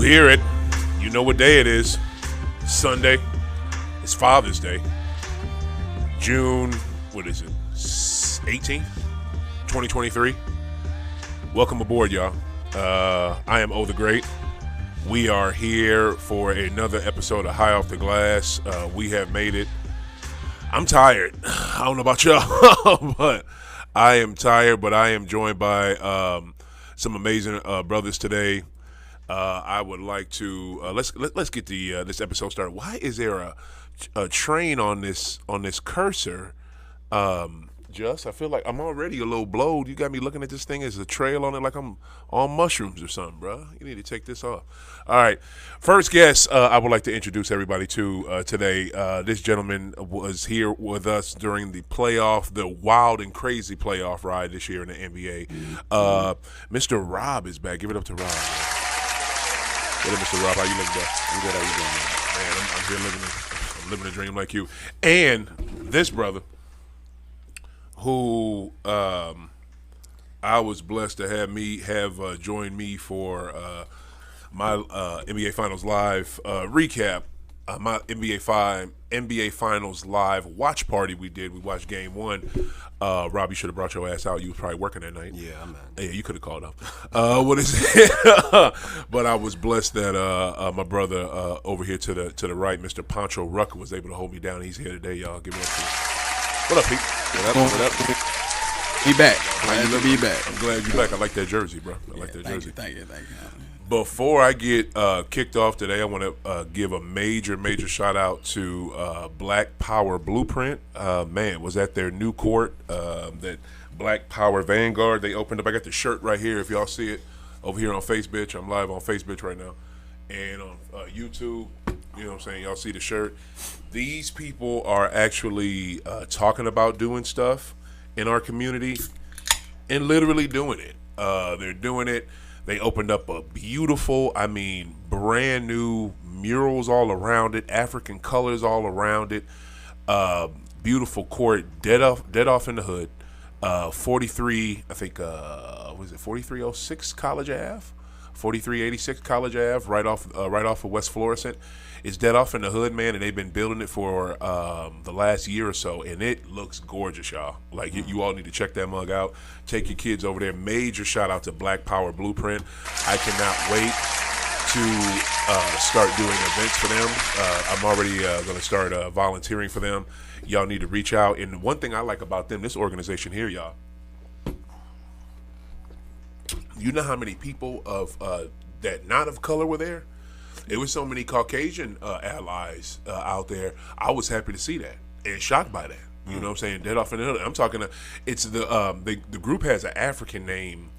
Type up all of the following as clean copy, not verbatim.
hear it, you know what day it is. Sunday. It's Father's Day. June, what is it? 18th, 2023. Welcome aboard, y'all. I am OThaGreat. We are here for another episode of High Off the Glass. We have made it. I'm tired. I don't know about y'all, but I am tired. But I am joined by some amazing brothers today. I would like to let's get this episode started. Why is there a train on this cursor? Just I feel like I'm already a little blowed. You got me looking at this thing as a trail on it, like I'm on mushrooms or something, bro. You need to take this off. All right, first guest I would like to introduce everybody to today. This gentleman was here with us during the wild and crazy playoff ride this year in the NBA. Mr. Rob is back. Give it up to Rob. What up, Mr. Rob? How you looking, bro? I'm good. How you doing, man? Man, I'm here living a dream like you. And this brother, who I was blessed to have join me for my NBA Finals Live recap, my NBA Finals Live watch party we did. We watched Game 1. Rob, you should have brought your ass out. You was probably working that night. Yeah, man. Yeah, you could have called up. What is it? But I was blessed that my brother over here to the right, Mr. Poncho Rucker, was able to hold me down. He's here today, y'all. Give it up to him. What up, Pete? What up? Be back. Glad to be back. I'm glad you're back. I like that jersey, bro. I like that jersey. Thank you. Before I get kicked off today, I want to give a major shout out to Black Power Blueprint. Man, was at their new court, that Black Power Vanguard. They opened up. I got the shirt right here. If y'all see it over here on Facebook, I'm live on Facebook right now, and on YouTube. You know what I'm saying? Y'all see the shirt. These people are actually talking about doing stuff in our community and literally doing it. They're doing it. They opened up a beautiful, brand new murals all around it, African colors all around it. Beautiful court, dead off in the hood. 43, I think, was it 4306 College Ave? 4386 College Ave, right off of West Florissant. It's dead off in the hood, man, and they've been building it for the last year or so, and it looks gorgeous, y'all. Like, you all need to check that mug out. Take your kids over there. Major shout out to Black Power Blueprint. I cannot wait to start doing events for them. I'm already going to start volunteering for them. Y'all need to reach out. And one thing I like about them, this organization here, y'all, you know how many people of that not of color were there? There was so many Caucasian allies out there. I was happy to see that and shocked by that. You know what I'm saying? Dead off in the hood. I'm talking it's the group has an African name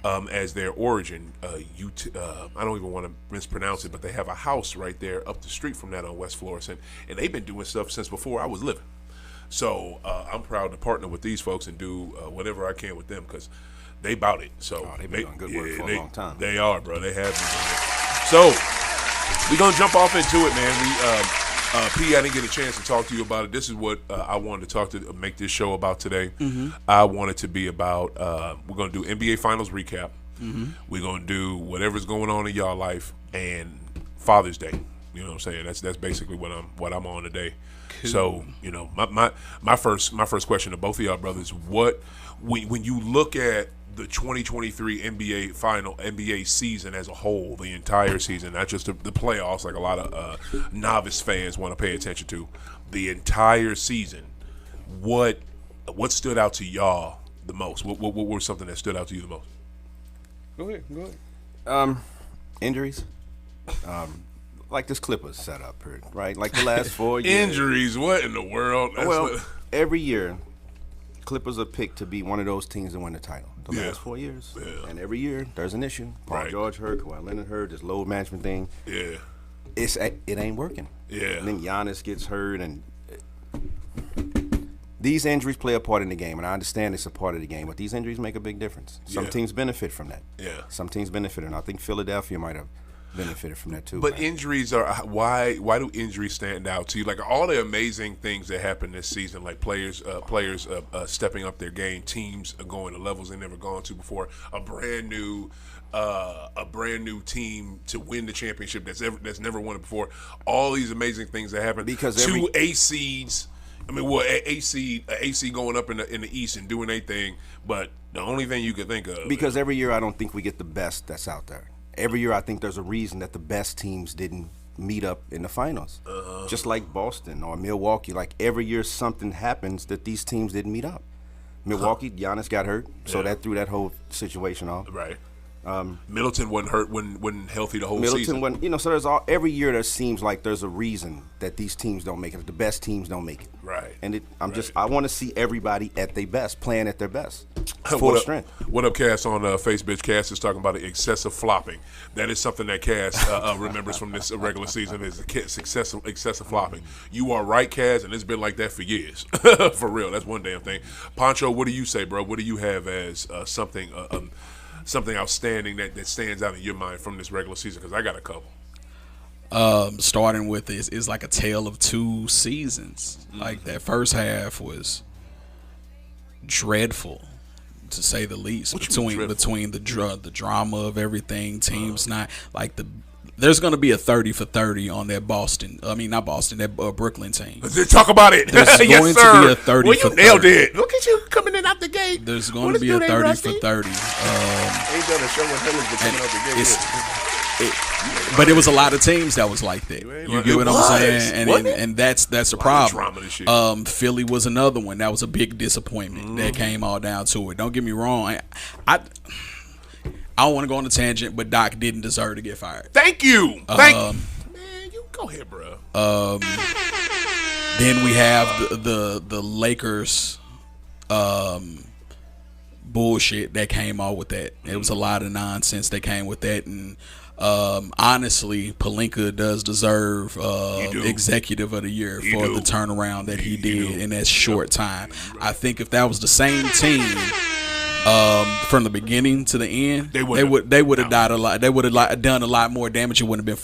as their origin. I don't even want to mispronounce it, but they have a house right there up the street from that on West Florissant, and they've been doing stuff since before I was living. So I'm proud to partner with these folks and do whatever I can with them because they bout it. So they've been doing good work for a long time. They are, bro. They have been doing it. So we're gonna jump off into it, man. P, I didn't get a chance to talk to you about it. This is what I wanted to make this show about today. Mm-hmm. I want it to be about. We're gonna do NBA Finals recap. Mm-hmm. We're gonna do whatever's going on in y'all life and Father's Day. You know what I'm saying? That's basically what I'm on today. Cool. So my first question to both of y'all brothers: when you look at the 2023 NBA season as a whole, the entire season, not just the playoffs, like a lot of novice fans want to pay attention to, the entire season, what stood out to y'all the most? What were something that stood out to you the most? Go ahead. Injuries. Like this Clippers setup, right? Like the last 4 years. Injuries? What in the world? Every year, Clippers are picked to be one of those teams that win the title. The last 4 years. Yeah. And every year, there's an issue. Paul George hurt, Kawhi Leonard hurt, this load management thing. Yeah. It ain't working. Yeah. And then Giannis gets hurt, and these injuries play a part in the game, and I understand it's a part of the game, but these injuries make a big difference. Some teams benefit from that. Yeah. Some teams benefit, and I think Philadelphia might have benefited from that too. But injuries are why do injuries stand out to you? Like all the amazing things that happened this season, like players stepping up their game, teams going to levels they never gone to before, a brand new team to win the championship that's never won it before. All these amazing things that happened because two A seeds. I mean, well, a seed going up in the East and doing a thing, but the only thing you could think of. Because every year I don't think we get the best that's out there. Every year I think there's a reason that the best teams didn't meet up in the finals. Just like Boston or Milwaukee. Like every year something happens that these teams didn't meet up. Milwaukee, Giannis got hurt, so that threw that whole situation off. Right. Middleton wasn't hurt when healthy the whole season. So there's every year there seems like there's a reason that these teams don't make it. The best teams don't make it. Right. And I want to see everybody at their best, playing at their best, full strength. What up, Cass on Facebook? Cass is talking about excessive flopping. That is something that Cass remembers from this regular season is excessive flopping. You are right, Cass, and it's been like that for years. For real, that's one damn thing. Poncho, what do you say, bro? What do you have as something outstanding that stands out in your mind from this regular season? Because I got a couple. Starting with is like a tale of two seasons. Like that first half was dreadful, to say the least. Between the drama of everything, teams not like there's going to be a 30 for 30 on that Brooklyn team. Talk about it. There's going to be a 30 for 30. You nailed it. Look at you coming in out the gate. There's going to be a 30 for 30. Ain't done a show with him coming out the gate. But it was a lot of teams that was like that. You get what I'm saying? And that's the problem. Philly was another one. That was a big disappointment that came all down to it. Don't get me wrong. I don't want to go on a tangent, but Doc didn't deserve to get fired. Thank you. Man, you go ahead, bro. Then we have the Lakers bullshit that came out with that. It was a lot of nonsense that came with that, and honestly, Pelinka does deserve Executive of the Year for the turnaround that he did in that short time. I think if that was the same team from the beginning to the end, they would have died a lot. They would have done a lot more damage. It wouldn't have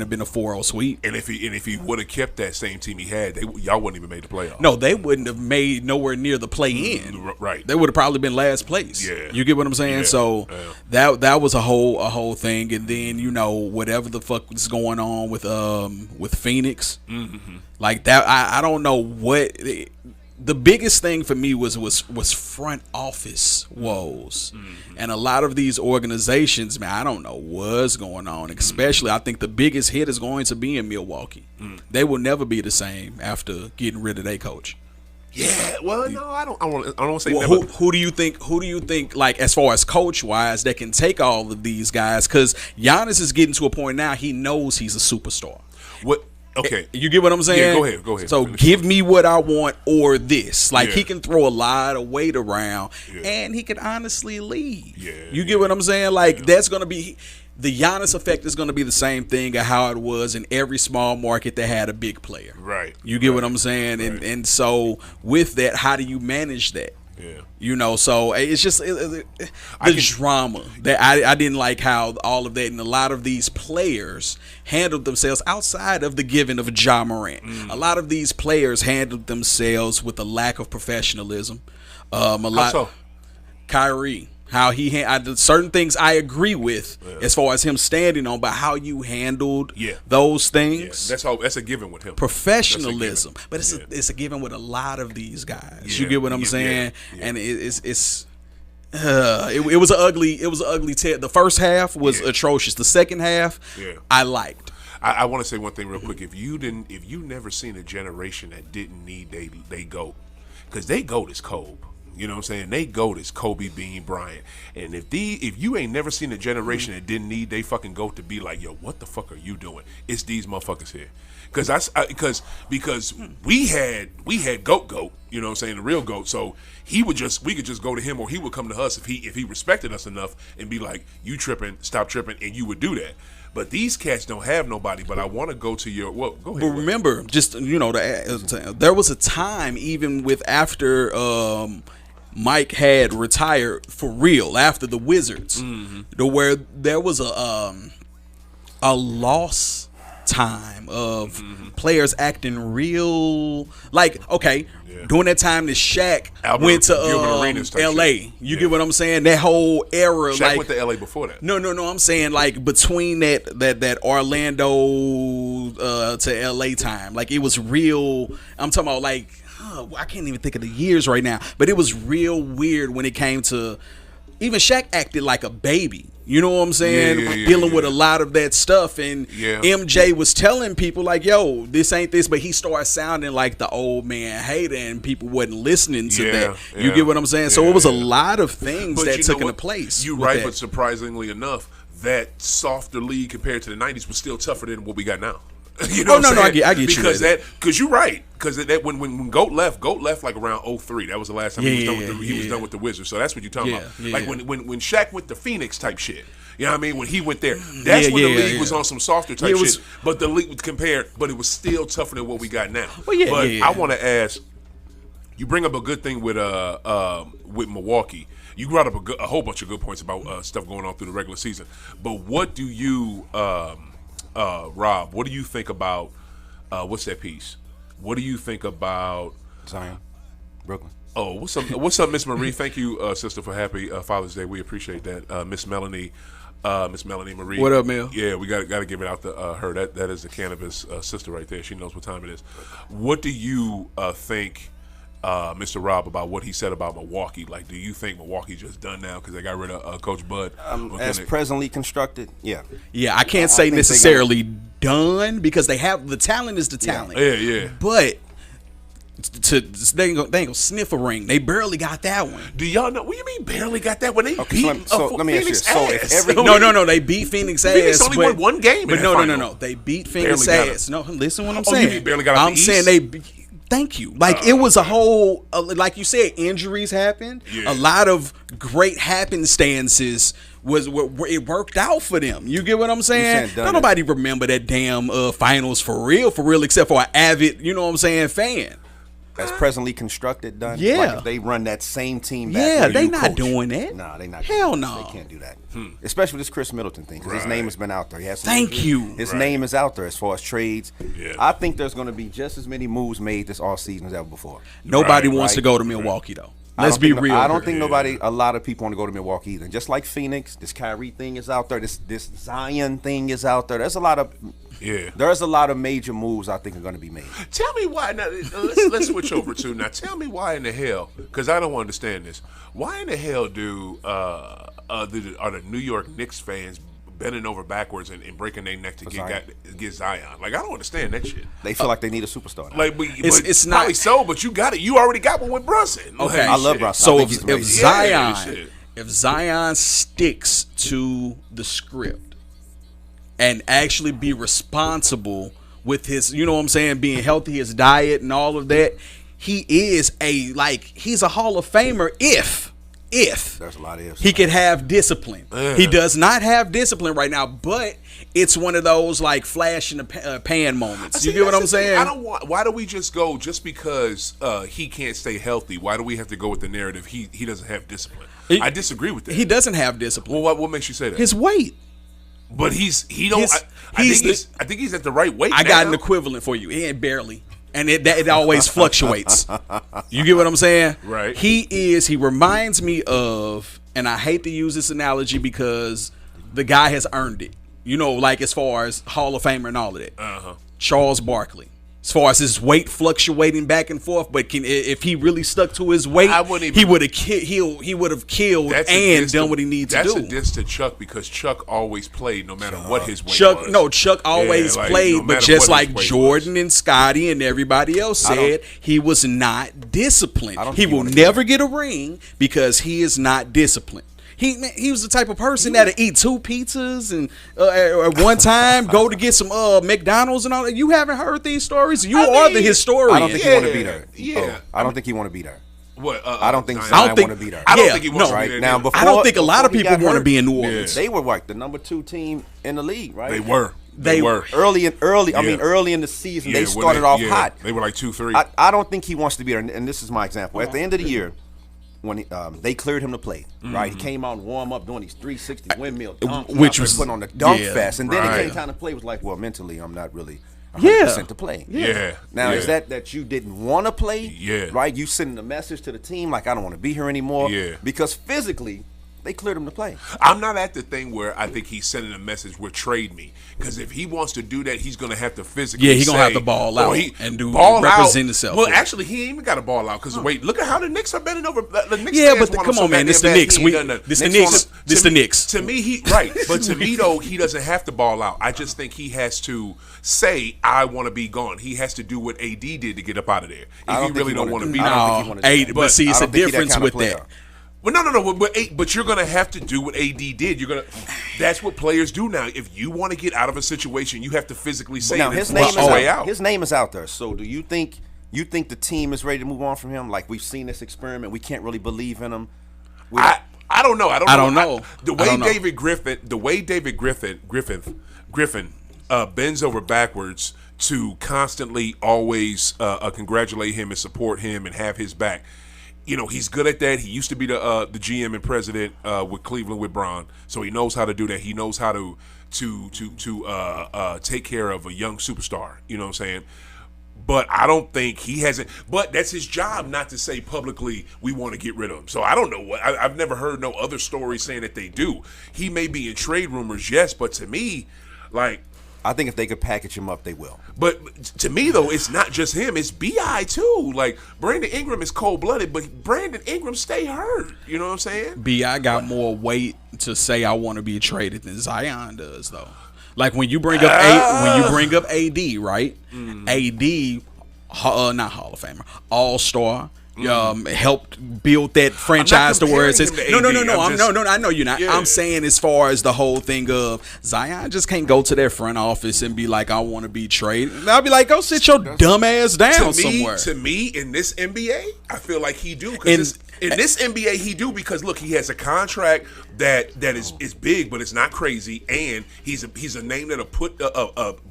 been a 4-0 sweep. And if he would have kept that same team he had, y'all wouldn't even made the playoffs. No, they wouldn't have made nowhere near the play in. Right. They would have probably been last place. Yeah. You get what I'm saying? Yeah. So that was a whole thing. And then whatever the fuck was going on with Phoenix, like that. I don't know what. The biggest thing for me was front office woes. And a lot of these organizations, man, I don't know what's going on. Especially, I think the biggest hit is going to be in Milwaukee. They will never be the same after getting rid of their coach. Yeah, well, no, I don't want to say never. Who do you think, like, as far as coach wise, that can take all of these guys? Because Giannis is getting to a point now he knows he's a superstar. What? Okay. You get what I'm saying? Yeah, go ahead. So give me what I want or this. Like he can throw a lot of weight around and he can honestly lead. Yeah. You get what I'm saying? Like that's going to be the Giannis effect is going to be the same thing of how it was in every small market that had a big player. Right. You get what I'm saying? Right. And so with that, how do you manage that? Yeah. So it's just the drama that I didn't like how all of that and a lot of these players handled themselves outside of the giving of Ja Morant. A lot of these players handled themselves with a lack of professionalism. How so? Kyrie. How he certain things I agree with as far as him standing on, but how you handled those things. That's a given with him. Professionalism, but it's a given with a lot of these guys. You get what I'm saying? And it was an ugly The first half was atrocious. The second half, I liked. I want to say one thing real quick. If you never seen a generation that didn't need they GOAT, because they GOAT is Kobe. You know what I'm saying? They GOAT is Kobe, Bean, Bryant. And if you ain't never seen a generation that didn't need they fucking GOAT to be like, yo, what the fuck are you doing? It's these motherfuckers here. Because we had GOAT, you know what I'm saying, the real GOAT. So we could just go to him, or he would come to us if he respected us enough and be like, you tripping, stop tripping, and you would do that. But these cats don't have nobody. But I want to go to your go ahead. But remember, just there was a time even with after Mike had retired for real after the Wizards, where there was a lost time of players acting real like during that time that Shaq went to LA. You get what I'm saying? That whole era. Shaq went to LA before that. No. I'm saying like between that Orlando to LA time. Like it was real. I'm talking about like I can't even think of the years right now, but it was real weird when it came to even Shaq acted like a baby. You know what I'm saying? Dealing with a lot of that stuff. And MJ was telling people like, yo, this ain't this. But he started sounding like the old man hater and people wasn't listening to that. You get what I'm saying? So it was a lot of things that took into place. You're right, but surprisingly enough, that softer league compared to the 90s was still tougher than what we got now. You know I get because you. Because you're right. Because that when Goat left like around 03. That was the last time he was done with the Wizards. So that's what you're talking about. Like when Shaq went to Phoenix type shit. You know what I mean? When he went there, that's when the league was on some softer type shit. But the league was compared, but it was still tougher than what we got now. I want to ask. You bring up a good thing with Milwaukee. You brought up a whole bunch of good points about stuff going on through the regular season. But what do you? Rob, what do you think about what's that piece? What do you think about Zion, Brooklyn? Oh, what's up, Miss Marie? Thank you, sister, for happy Father's Day. We appreciate that, Miss Melanie Marie. What up, Mel? Yeah, we got to give it out to her. That is the cannabis sister right there. She knows what time it is. What do you think? Mr. Rob, about what he said about Milwaukee. Like, do you think Milwaukee's just done now because they got rid of Coach Bud? As presently constructed, yeah. Yeah, I can't say necessarily done because they have the talent is the talent. Yeah. But they ain't gonna sniff a ring. They barely got that one. Do y'all know? What do you mean barely got that one? They beat so let me Phoenix ask you. ass. So if every No, they beat Phoenix ass. Phoenix only won one game. But no, they beat Phoenix ass. No, listen what I'm saying. You mean barely got out I'm the saying East? Thank you. Like it was a whole, like you said, injuries happened. Yeah. A lot of great happenstances it worked out for them. You get what I'm saying? Don't nobody remember that damn finals for real, except for an avid, you know what I'm saying, fan. As presently constructed, done. Yeah. Like if they run that same team back. Yeah, they not doing that. Nah, they not. Hell no. They can't do that. Especially with this Chris Middleton thing, because his name has been out there. He has Thank you. His name is out there as far as trades. Yeah. I think there's going to be just as many moves made this offseason as ever before. Nobody wants to go to Milwaukee though. Let's be real. I don't think a lot of people want to go to Milwaukee either. Just like Phoenix, this Kyrie thing is out there. This Zion thing is out there. There's a lot of major moves I think are going to be made. Tell me why. Now, let's switch over to now. Tell me why in the hell, because I don't understand this. Why in the hell are the New York Knicks fans bending over backwards and breaking their neck to get Zion? Like, I don't understand that shit. They feel like they need a superstar. Like, it's not probably so, but you got it. You already got one with Brunson. Okay, like, I love Brunson. So if Zion sticks to the script and actually be responsible with his, you know what I'm saying, being healthy, his diet and all of that, he's a Hall of Famer if there's a lot of ifs. He could have discipline. He does not have discipline right now, but it's one of those like flash in the pan moments. You get what I'm saying? Why do we just go just because he can't stay healthy? Why do we have to go with the narrative he doesn't have discipline? I disagree with that. He doesn't have discipline. Well, what makes you say that? His weight. But I think he's at the right weight. I got an equivalent for you. He ain't barely. And it always fluctuates. You get what I'm saying? Right. He reminds me of, and I hate to use this analogy because the guy has earned it. You know, like as far as Hall of Famer and all of that. Charles Barkley. As far as his weight fluctuating back and forth, but if he really stuck to his weight, he would have killed and done what he needs to do. That's a diss to Chuck because Chuck always played no matter what his weight was. Chuck always played, but just like Jordan and Scotty and everybody else said, he was not disciplined. He will never get a ring because he is not disciplined. He was the type of person that'd eat 2 pizzas and at one time go to get some McDonald's and all that. You haven't heard these stories? You are the historian. I don't think he want to be there. Yeah. I don't think he want to be there. What? I don't think Zion want to be there. I don't think he wants to be there. Now, before, I don't think a lot of people want to be in New Orleans. They were like the number 2 team in the league, right? They were early in the season. They started off hot. They were like 2-3. I don't think he wants to be there. And this is my example. At the end of the year, when they cleared him to play, right? He came out and warm up doing these 360 windmill dunks, which was putting on the dunk fest, and then right. it came time to play. It was like, well, mentally, I'm not really 100% to play. Yeah. Now is that you didn't want to play? Yeah. Right. You sending a message to the team like I don't want to be here anymore. Yeah. Because physically, they cleared him to play. I'm not at the thing where I think he's sending a message where trade me. Because if he wants to do that, he's going to have to physically he's going to have to ball out and represent himself. Well, actually, he ain't even got to ball out. Because, wait, look at how the Knicks are bending over. The Knicks but come on, man. It's the Knicks. This the Knicks. To me, But to me, though, he doesn't have to ball out. I just think he has to say, I want to be gone. He has to do what AD did to get up out of there. If he really don't want to be there. But see, it's a difference with that. Well, no. But you're gonna have to do what AD did. That's what players do now. If you want to get out of a situation, you have to physically say now, it. His name is out there. So, do you think the team is ready to move on from him? Like we've seen this experiment, we can't really believe in him. I don't know. I don't know. The way David Griffin bends over backwards to constantly always congratulate him and support him and have his back. You know, he's good at that. He used to be the GM and president with Cleveland with Bron, so he knows how to do that. He knows how to take care of a young superstar. You know what I'm saying? But I don't think he hasn't. But that's his job not to say publicly we want to get rid of him. So I don't know what. I've never heard no other stories saying that they do. He may be in trade rumors, yes, but to me, like. I think if they could package him up, they will. But to me, though, it's not just him. It's B.I. too. Like, Brandon Ingram is cold-blooded, but Brandon Ingram stay hurt. You know what I'm saying? B.I. got more weight to say I want to be traded than Zion does, though. Like, when you bring up AD, right? AD, not Hall of Famer, All-Star. Helped build that franchise to where it says no. I know you're not. Yeah. I'm saying as far as the whole thing of Zion just can't go to their front office and be like, I want to be traded. And I'll be like, go sit your dumb ass down somewhere. To me, in this NBA, I feel like he do. In this NBA, he do because look, he has a contract that is big, but it's not crazy, and he's a name that'll put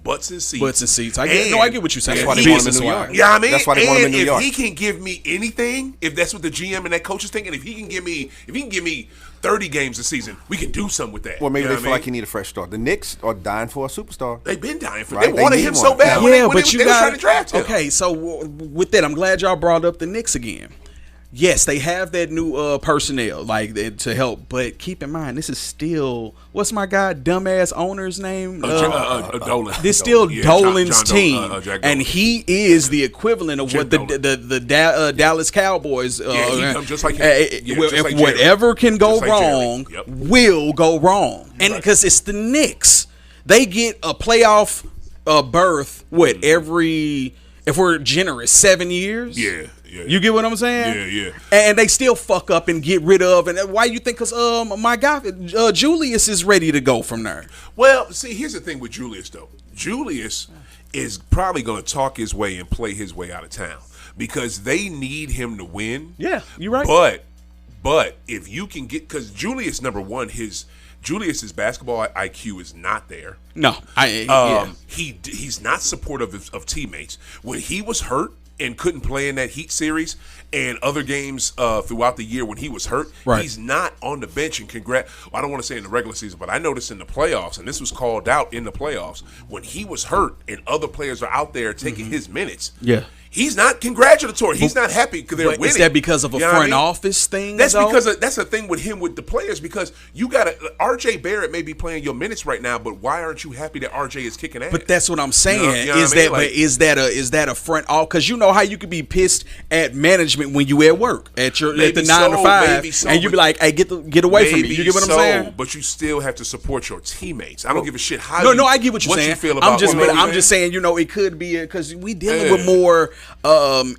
butts in seats. I get what you're saying. That's why they want him in New York. Yeah, I mean, that's why they want him in New York. If he can give me anything, if that's what the GM and that coach is thinking, if he can give me 30 games a season, we can do something with that. Well, maybe they feel like he need a fresh start. The Knicks are dying for a superstar. They've been dying for. Right? They wanted him so bad. When they were trying to draft him. Okay, so with that, I'm glad y'all brought up the Knicks again. Yes, they have that new personnel like to help, but keep in mind this is still what's my guy dumbass owner's name? Dolan. This is still Dolan's team, and he is the equivalent of what the Dallas Cowboys. Just like whatever can go wrong will go wrong, and because it's the Knicks, they get a playoff berth every. If we're generous, 7 years. Yeah. You get what I'm saying? Yeah. And they still fuck up and get rid of. And why you think? Because my guy Julius is ready to go from there. Well, see, here's the thing with Julius though. Julius is probably going to talk his way and play his way out of town because they need him to win. Yeah, you're right. But if you can get, because Julius, number one, Julius's basketball IQ is not there. No, he's not supportive of teammates. When he was hurt and couldn't play in that Heat series and other games throughout the year when he was hurt, he's not on the bench. And I don't want to say in the regular season, but I noticed in the playoffs, and this was called out in the playoffs, when he was hurt and other players are out there taking his minutes. Yeah. He's not congratulatory. He's not happy because they're winning. Is that because of a front office thing? That's because that's the thing with him with the players. Because you got R.J. Barrett may be playing your minutes right now, but why aren't you happy that R.J. is kicking ass? But that's what I'm saying. Is that a front off? Because you know how you could be pissed at management when you at work at the 9 to 5, and you be like, "Hey, get away from me." You get what I'm saying? But you still have to support your teammates. I don't give a shit how. No, I get what you're saying. I'm just saying. You know, it could be because we dealing with more.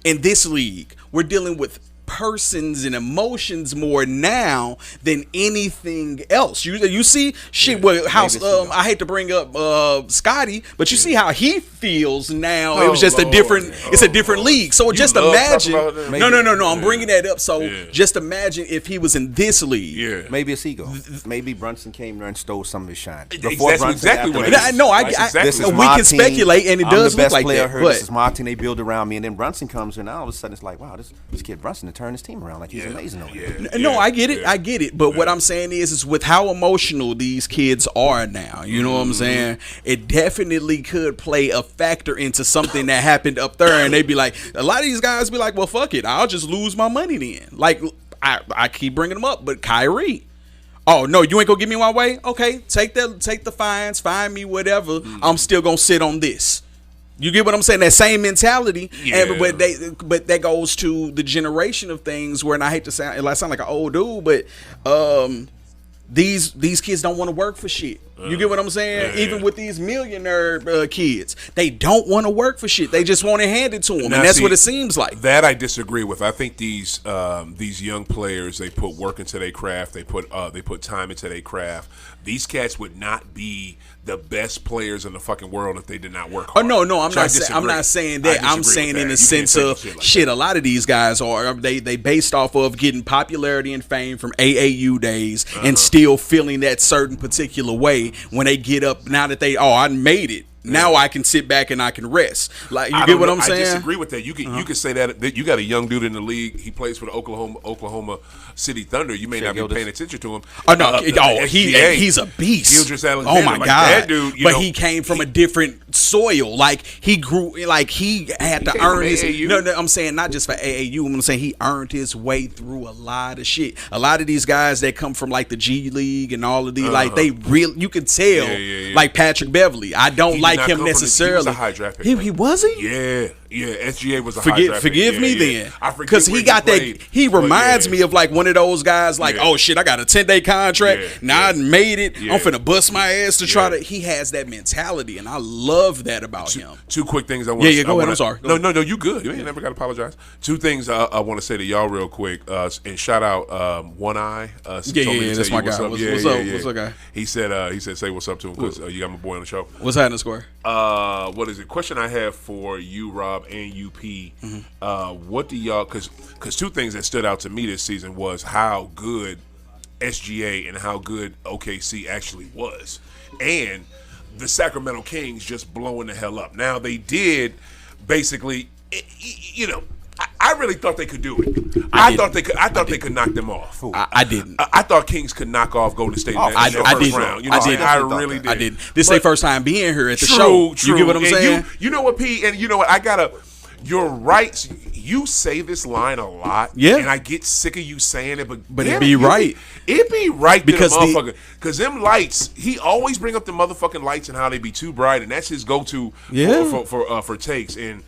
In this league, we're dealing with persons and emotions more now than anything else. You see shit. I hate to bring up Scotty, but you see how he feels now. It was just it's a different league. So just imagine. No. I'm bringing that up. So just imagine if he was in this league. Yeah. Maybe it's ego. Maybe Brunson came there and stole some of his shine. That's exactly what it is. No, we can speculate, and it does look like that. This is my team. They build around me, and then Brunson comes in, and all of a sudden it's like, wow, this kid Brunson turn his team around. Like he's amazing over there. No, I get it. I get it. But what I'm saying is with how emotional these kids are now, you know what I'm saying? It definitely could play a factor into something that happened up there. And they'd be like, a lot of these guys be like, well, fuck it. I'll just lose my money then. Like, I keep bringing them up, but Kyrie. Oh, no, you ain't gonna give me my way? Okay, take the fines, fine me, whatever. I'm still gonna sit on this. You get what I'm saying? That same mentality, but that goes to the generation of things where, and I hate to sound like an old dude, but these kids don't want to work for shit. You get what I'm saying? Even with these millionaire kids, they don't want to work for shit. They just want it handed to them, and that's what it seems like. That I disagree with. I think these young players, they put work into their craft. They put time into their craft. These cats would not be the best players in the fucking world if they did not work hard. Oh no, I'm not saying that. I'm saying in the sense of shit. A lot of these guys are they based off of getting popularity and fame from AAU days and still feeling that certain particular way when they get up. Now that I made it. Now I can sit back and I can rest. Like you get what I'm saying? I disagree with that. You can say that you got a young dude in the league. He plays for the Oklahoma City Thunder. You may not be paying attention to him. Oh no, he's a beast. Oh my god, that dude. He came from a different soil. Like he grew. Like he had to earn his. No, I'm saying not just for AAU. I'm saying he earned his way through a lot of shit. A lot of these guys that come from like the G League and all of these, like they really, you can tell. Like Patrick Beverly, I don't like him necessarily. He was a high draft pick. He wasn't? Yeah. SGA was a high draft pick. Forgive me then. Because he got that. He reminds me of like one of those guys like, oh shit, I got a 10-day contract. Now I made it. I'm finna bust my ass to try to. He has that mentality, and I love that about him. Two quick things I want to say. Go ahead. I'm sorry. No, you good. You ain't never got to apologize. Two things I want to say to y'all real quick. And shout out One Eye. That's my guy. What's up, guy? He said, say what's up to him because you got my boy on the show. What's happening, Square? What is it? Question I have for you, Rob, and UP. What do y'all? Because two things that stood out to me this season was how good SGA and how good OKC actually was, and the Sacramento Kings just blowing the hell up. Now they did basically, I really thought they could do it. I thought they could knock them off. I didn't. I thought Kings could knock off Golden State in the first round. I really did. I did. This is their first time being here at the show. True. You get what I'm saying? You know what, P? And you know what? You're right. You say this line a lot, and I get sick of you saying it, but it be right. It be right because them lights. He always bring up the motherfucking lights and how they be too bright, and that's his go-to for takes. And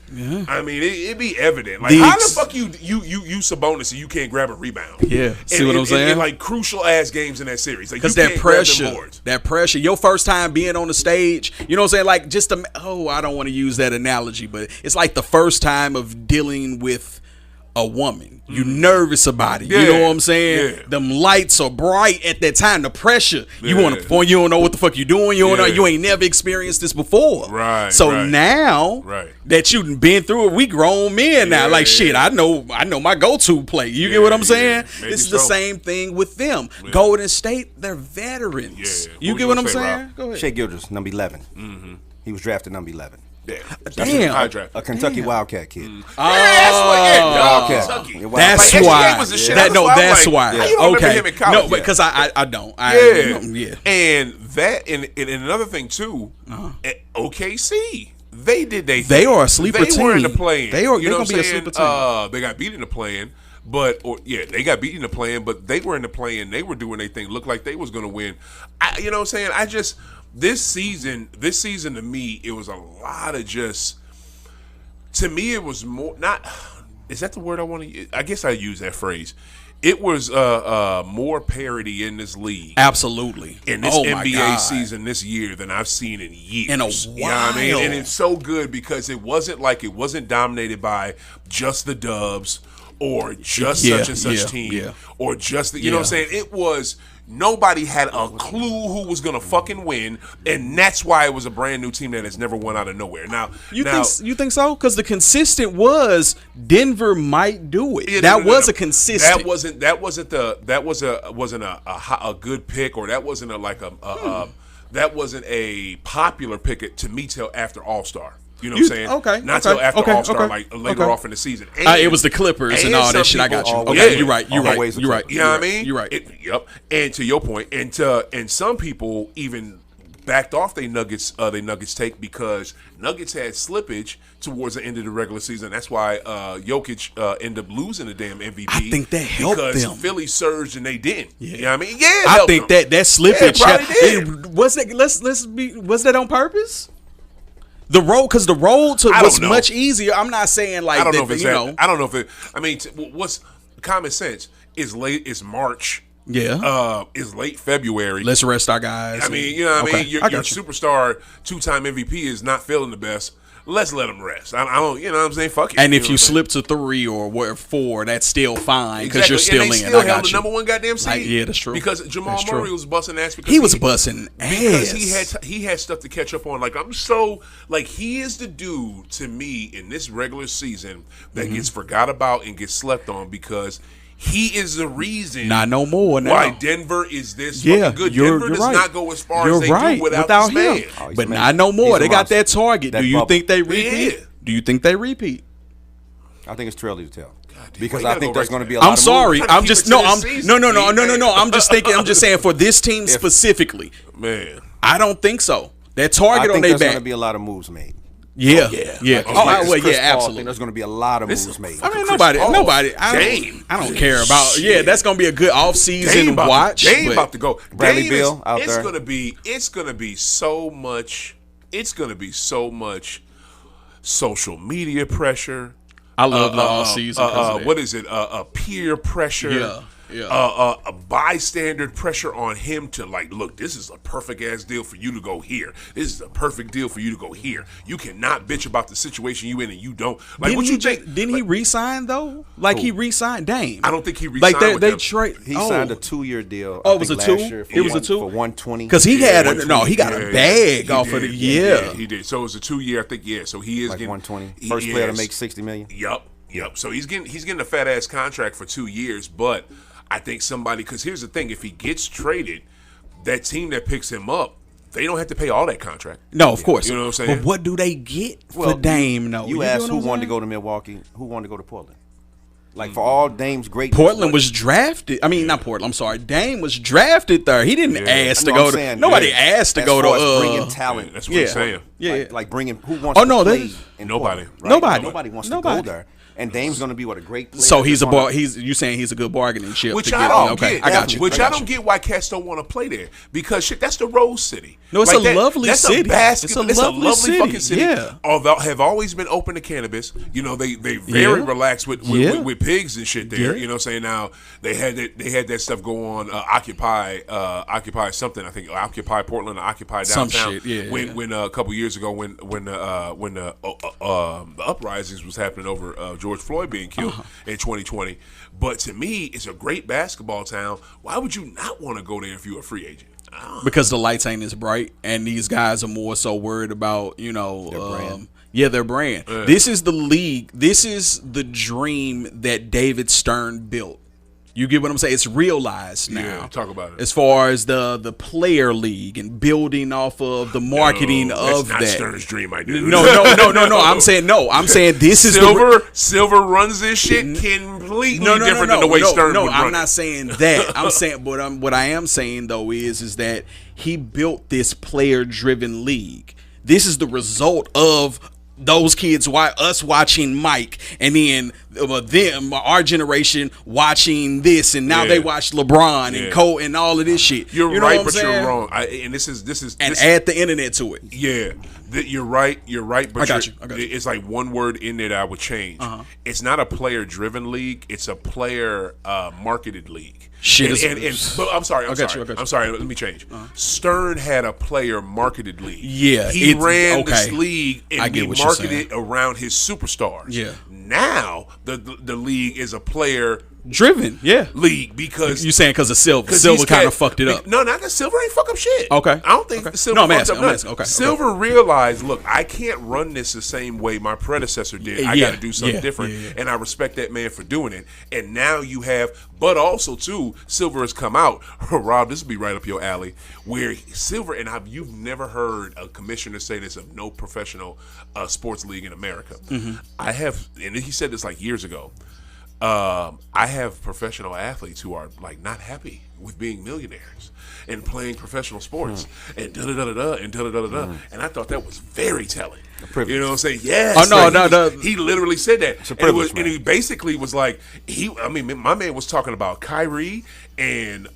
I mean, it be evident. Like how the fuck you Sabonis and you can't grab a rebound? Yeah, see what I'm saying? In like crucial ass games in that series, like because that pressure, your first time being on the stage, you know what I'm saying? Like I don't want to use that analogy, but it's like the first time of dealing with a woman. You nervous about it. You know what I'm saying? Them lights are bright at that time. The pressure. You want to point. You don't know what the fuck you doing. You don't know. You ain't never experienced this before. Right. So now that you've been through it, we grown men now. Like shit, I know my go-to play. You get what I'm saying? This is the same thing with them. Golden State, they're veterans. You get what I'm saying? Go ahead. Shai Gilgeous, number 11. He was drafted number 11. Yeah. Damn. A Kentucky Wildcat kid. That's why. That's why. Okay. No, because I don't. And that and another thing too, OKC. They are a sleeper team. They were in the play-in. They're gonna be a sleeper team. They got beat in the play-in. They got beat in the play-in, but they were in the play-in. They were doing their thing. Looked like they was going to win. You know what I'm saying? This season to me, it was a lot of to me, it was more, not, is that the word I want to use? I guess I use that phrase. It was more parity in this league. Absolutely. In this NBA season this year than I've seen in years. In a while. You know what I mean? And it's so good because it wasn't dominated by just the Dubs or just such and such team or just you know what I'm saying? It was nobody had a clue who was gonna fucking win, and that's why it was a brand new team that has never won out of nowhere. Now you think so? Because the consistent was Denver might do it. That was a consistent. That wasn't a good pick, or that wasn't that wasn't a popular pick to me till after All-Star. You know what I'm saying? Okay. Not until after All-Star, like later off in the season. And, it was the Clippers and all that shit. I got you. Okay, you're right. You're right. You're right. You know what I mean? You're right. Yep. And to your point, and some people even backed off their Nuggets take because Nuggets had slippage towards the end of the regular season. That's why Jokic ended up losing the damn MVP. I think that helped because them. Philly surged and they didn't. Yeah. You know what I mean? Yeah, I think that slippage did. Was that was that on purpose? The road was much easier. I'm not saying like I don't that, know if it's I don't know if it. I mean, what's common sense is late. It's March. Yeah. It's late February. Let's rest our guys. I mean, you know what I mean? Your superstar 2-time MVP is not feeling the best. Let's let him rest. I don't, you know what I'm saying? Fuck it. And if you slip to 3 or 4, that's still fine because you're still and they in. Still I got held you. the #1 goddamn seed. Yeah, that's true. Because Jamal Murray was busting ass. Because he was busting ass. Because he had stuff to catch up on. Like he is the dude to me in this regular season that gets forgot about and gets slept on because he is the reason. Not no more now. Why Denver is this fucking good. Denver does not go as far as they do without this man. Him. But not no more. They got that target. Do you think they repeat? Yeah. Do you think they repeat? I think it's too early to tell. Because I think there's going to be a lot I'm of sorry. moves. I'm just no. I'm just thinking. I'm just saying for this team specifically. Man, I don't think so. That target on their back. There's going to be a lot of moves made. Yeah. Yeah. Absolutely. There's going to be a lot of moves made. I mean, nobody. I don't care about. Yeah, that's going to be a good off-season watch. Dame about to go. Bradley Beal out there. It's going to be so much. It's going to be so much social media pressure. I love the off-season. What is it? Peer pressure. Yeah. A bystander pressure on him to like, look, this is a perfect ass deal for you to go here. This is a perfect deal for you to go here. You cannot bitch about the situation you in and you don't. Like, what you think? Didn't he re-sign though? Like he re-signed Dame. I don't think he re-signed. Like they trade. He signed a 2-year deal. Oh, it was a 2? It was a 2 for 120. Because he had he got a bag off of the he did. So it was a 2-year. I think So he is like getting 120. First player to make $60 million. Yep. So he's getting a fat ass contract for 2 years, but I think somebody, because here's the thing, if he gets traded, that team that picks him up, they don't have to pay all that contract. No, of course. You know what I'm saying? But what do they get for Dame? No, you asked who wanted to go to Milwaukee, who wanted to go to Portland. Like for all Dame's great. Portland was drafted. I mean, not Portland. I'm sorry. Dame was drafted there. He didn't ask to go to. Nobody asked to go to. Bringing talent. That's what I'm saying. Yeah, like bringing who wants. to play in nobody. Portland, right? Nobody wants to go there. And Dame's going to be a great player. So you saying he's a good bargaining chip. Which I don't get. I got you. Which I don't get why cats don't want to play there because shit, that's the Rose City. No, it's a lovely city. It's a lovely fucking city. Yeah. Although have always been open to cannabis. You know, they very relaxed with pigs and shit there. Yeah. You know what I'm saying? Now they had that stuff go on Occupy something, I think Occupy Portland or Occupy downtown. Some shit. Yeah. When a couple years ago when the uprisings was happening over George Floyd being killed in 2020. But to me, it's a great basketball town. Why would you not want to go there if you're a free agent? Because the lights ain't as bright, and these guys are more so worried about, their brand. Their brand. Yeah. This is the league. This is the dream that David Stern built. You get what I'm saying? It's realized now. Yeah, talk about it. As far as the player league and building off of the marketing of that. That's not Stern's dream, I do. No. I'm saying this is Silver runs this shit completely different than the way Stern would run. I'm not saying that. I'm saying what I am saying though is that he built this player-driven league. This is the result of those kids, us watching Mike, and then our generation watching this, and now they watch LeBron and Cole and all of this shit. You're know right, what but I'm saying? you're wrong. And add the internet to it. Yeah, you're right. But I got you. It's like one word in there that I would change. It's not a player-driven league. It's a player marketed league. But I'm sorry. I'm sorry. Let me change. Stern had a player marketed league. Yeah, he ran this league and he marketed it around his superstars. Yeah. Now the league is a player driven, yeah. league because You saying because of Silver? 'cause Silver he's kind of cat- fucked it up. No, not that Silver ain't fuck up shit. Okay. I don't think Okay. Silver No, I'm fucked asking, up I'm nothing. asking. Okay, Silver realized, look, I can't run this the same way my predecessor did. I Yeah, got to do something yeah, different, yeah. and I respect that man for doing it. And now you have, but also too, Silver has come out. Rob, this will be right up your alley. Where Silver and you've never heard a commissioner say this of no professional sports league in America. Mm-hmm. I have, and he said this like years ago. I have professional athletes who are like not happy with being millionaires and playing professional sports and da da da da and da da da da. And I thought that was very telling. You know what I'm saying? Yes. Oh, no, like, no. He literally said that. It's a privilege, and he basically was like, my man was talking about Kyrie and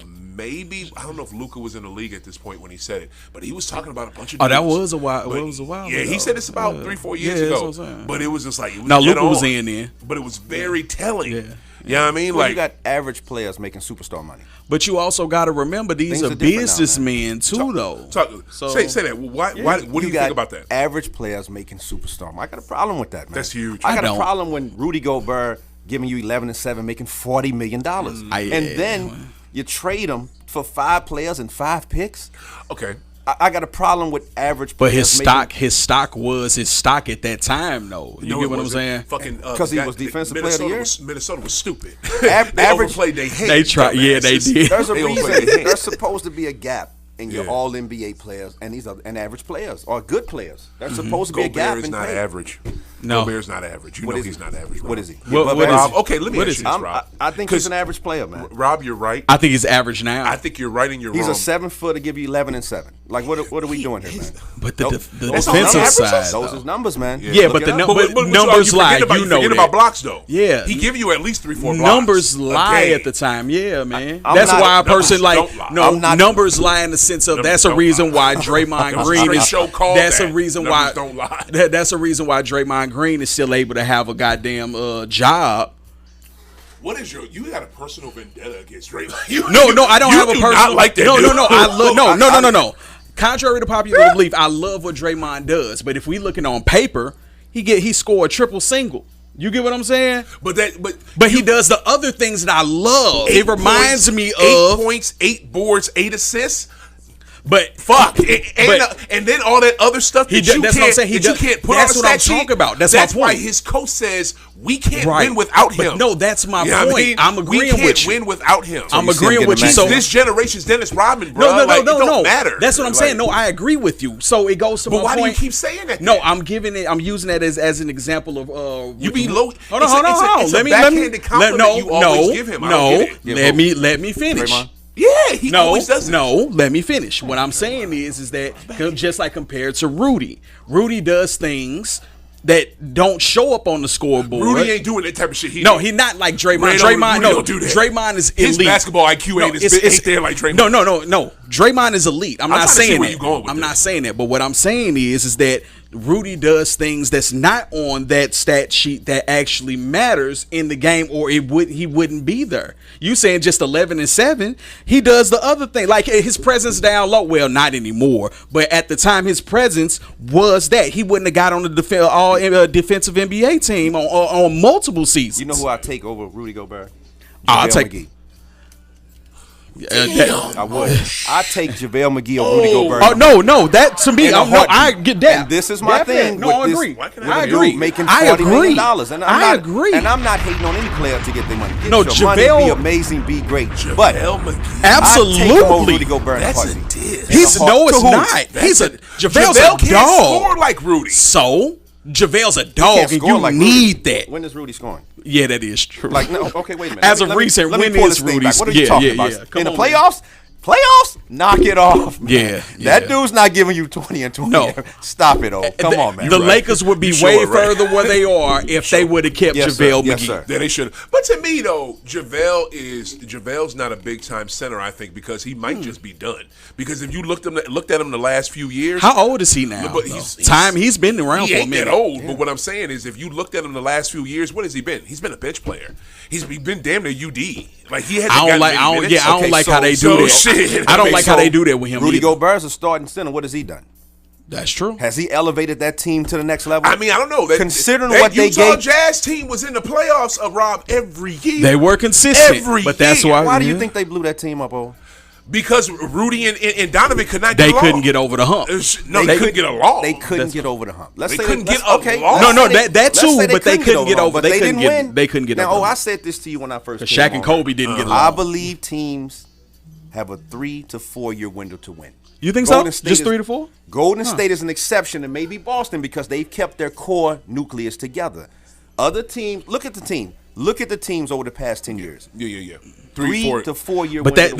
maybe, I don't know if Luka was in the league at this point when he said it, but he was talking about a bunch of Oh, that dudes. was a while. But It was a while. Yeah, ago. he said this about 3-4 years yeah, that's ago. what I'm saying. But it was just like, it was Now dead Luka was on. in there. But it was very telling. Yeah. You know what I mean? Well, like, you got average players making superstar money. But you also got to remember these Things are are different now, businessmen too, though. say that. Why? What do you got think about that? Average players making superstar money. I got a problem with that, man. That's huge. I I got don't. a problem when Rudy Gobert giving you 11-7, making $40 million, and then you trade him for 5 players and 5 picks. Okay. I got a problem with average But players. his stock was his stock at that time, though. You No, get it what I'm wasn't. saying? Fucking 'Cause he that- was defensive player of the year? Minnesota was stupid. Av- they average- overplayed their hand. They tried. Yeah, they dumbasses. did. There's a They reason overplayed their hand. there's supposed to be a gap in your Yeah. all NBA players and these are and average players or good players. There's supposed to be a gap Gobert is in not pay. average. No. Gobert's not average. You What know is he's he? not average. What Rob. is he? What Above is average? Rob, okay, let me What ask is you he? this, Rob. I think he's 'Cause an average player, man. Rob, you're right. I think he's average now. I think you're right and you're He's wrong. a 7-foot to give you 11-7. Like what are we doing here, man? but the Those- the those are defensive numbers. side, Those though. is numbers, man. Yeah, Look but it the up. num- but you numbers lie. forget You about, know forget that. about blocks though. Yeah. he give you at least 3-4 blocks. Numbers a lie game. at the time, yeah, man. I'm That's not- why a person numbers like don't lie. no I'm not- numbers lie in the sense of Numbers that's a don't reason lie. why Draymond Green Straight is. show called That's a that. reason Numbers why don't lie. That's a reason why Draymond Green is still able to have a goddamn job. What is you got a personal vendetta against Draymond? No, I don't you have a do personal. not like that. No, dude. no, I love no. Contrary to popular belief, I love what Draymond does. But if we looking on paper, he scored triple single. You get what I'm saying? But he does the other things that I love. It reminds me of 8 points, 8 boards, 8 assists. But Fuck, and then all that other stuff that you that's what I'm saying. can't, that you can't put that's on what a I'm stat sheet. talking about. That's my why point. his coach says we can't Right. win without But him. no, that's my You know what I point. mean? I'm agreeing we can't with you. win without him. I'm you see him agreeing with you. getting So this generation's Dennis Rodman, bro. no, It don't matter. That's what I'm saying. No, I agree with you. So it goes to But my why do you point. keep saying that? No, then? I'm using that as an example of You be low. Hold on. It's a backhanded compliment you always give him. I don't get it. Let me finish. Draymond? Yeah, he always does it. Let me finish. What I'm saying is that just like compared to Rudy does things that don't show up on the scoreboard. Rudy ain't doing that type of shit. No, he's not like Draymond. Draymond don't do that. Draymond is elite. His basketball IQ ain't there like Draymond. No. Draymond is elite. I'm not trying to see saying where that. you going with I'm this. not saying that. But what I'm saying is that Rudy does things that's not on that stat sheet that actually matters in the game, or he wouldn't be there. You saying just 11-7? He does the other thing, like his presence down low. Well, not anymore, but at the time, his presence was that he wouldn't have got on the defensive NBA team on multiple seasons. You know who I take over Rudy Gobert? I'll JaVale take- McGee. That- I would. I take JaVale McGee or Rudy Gobert. Oh no, that to me, In a I heartbeat. get that. And this is my Definitely. thing. No, I with agree. this- Why can with I a agree? dude making I $40 million. agree. And I agree. And I'm not hating on any player to get their money. Get No, your money, JaVale- be amazing, be great. But JaVale McGee. I take him over Absolutely. Rudy Gobert in a That's a heartbeat. diss. He's In a heart- no, it's to who? not. He's a JaVale's JaVale a can't dog. score like Rudy. So JaVale's a Can't dog, and score you like need Rudy. that. When is Rudy scoring? Yeah, that is true. Like, no, okay, wait a minute. As Let of me- let me- recent, let me when pull is this thing back. Rudy's- What are you yeah, talking yeah, about? yeah. Come In the on, man. playoffs? Playoffs? Knock it off, man. Yeah, That yeah. dude's not giving you 20 and 20. No. Stop it, oh. Come on, man. The Lakers would be You way sure, right? further where they are if they would have kept Yes, sir. JaVale Yes, McGee. sir. That they should. But to me though, JaVale's not a big time center. I think because he might just be done. Because if you looked at him the last few years, How old is he now? But though? He's been around he for a ain't minute. that old. But what I'm saying is, if you looked at him the last few years, what has he been? He's been a bench player. He's been damn near UD. Like he hasn't I don't gotten like. many I don't. minutes. Yeah, I don't Okay, like so- how they do so that. shit. I don't Okay, like how so they do that with him. Rudy either. Gobert's a starting center. What has he done? That's true. Has he elevated that team to the next level? I mean, I don't know. Considering that what they Utah gave, Jazz team was in the playoffs, Rob, every year. They were consistent, every but that's year. why. Why do you think they blew that team up, O? Because Rudy and Donovan could not. They couldn't get over the hump. No, they couldn't get along. They couldn't get over the hump. Let's They say couldn't get okay. along. No, that too. But they couldn't get over. But they didn't win. They couldn't get now, over. I said this to you when I first came Shaq and on. Kobe didn't get along. I believe teams have a 3 to 4 year window to win. You think Golden so? State Just is- 3 to 4? Golden State is an exception, and maybe Boston because they've kept their core nucleus together. Other teams, look at the team. Look at the teams over the past 10 years. Yeah. 3 to 4 year But window.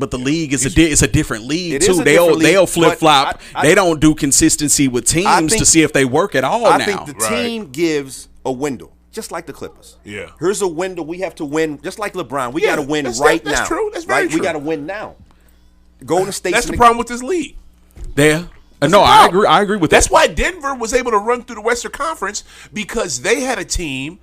the league is it's a different league It too. is a different league, They'll but flip flop. I- They don't do consistency with teams think- to see if they work at all I now. think the team gives a window, just like the Clippers. Yeah. Here's a window we have to win, just like LeBron. We Yeah, got to win that's right now. That's true. That's very right? true. We got to win now. Golden State. That's the problem with this league. There. No, I agree. I agree with That's that. why Denver was able to run through the Western Conference because they had a team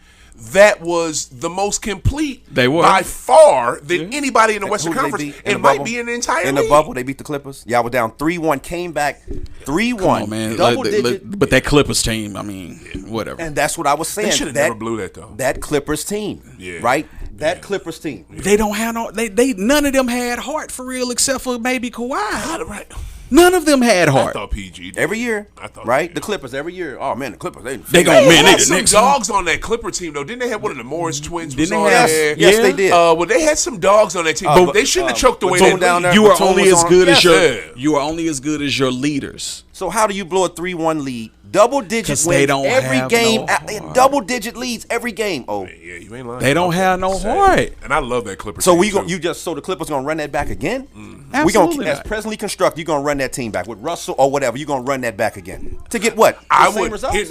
that was the most complete They were. by far than anybody in the Western Who did they Conference. beat in It the might bubble? be in the entire in league. the bubble. They beat the Clippers. Y'all were down 3-1, came back 3-1. Come on, man. Double digit. But that Clippers team, I mean, whatever. And that's what I was saying. They should have never blew that though. That Clippers team, Yeah. right? That Clippers team. They don't have no. They none of them had heart for real, except for maybe Kawhi. Right. None of them had I heart. thought PG did. Every year, I thought right? they The did. Clippers every year. Oh man, the Clippers. They gon' They man. had They some next dogs on that Clipper team though. Didn't they have one of the Morris twins? Was Didn't on they have- there? Yes, Yeah. they did. Well, they had some dogs on that team, but they shouldn't have choked away Batum that down lead. there. You are Batum only was as on- good as Yes. your. You are only as good as your leaders. So how do you blow a 3-1 lead? Double digit 'Cause wins they don't every have game. no heart. Double digit leads every game. Oh, Yeah, you ain't lying. They don't have no heart. And I love that Clipper. so team, we too. so the Clippers gonna run that back again? We Absolutely gonna as not. presently constructed, you gonna run that team back with Russell or whatever. You gonna run that back again to get what? I The same would. results? Here's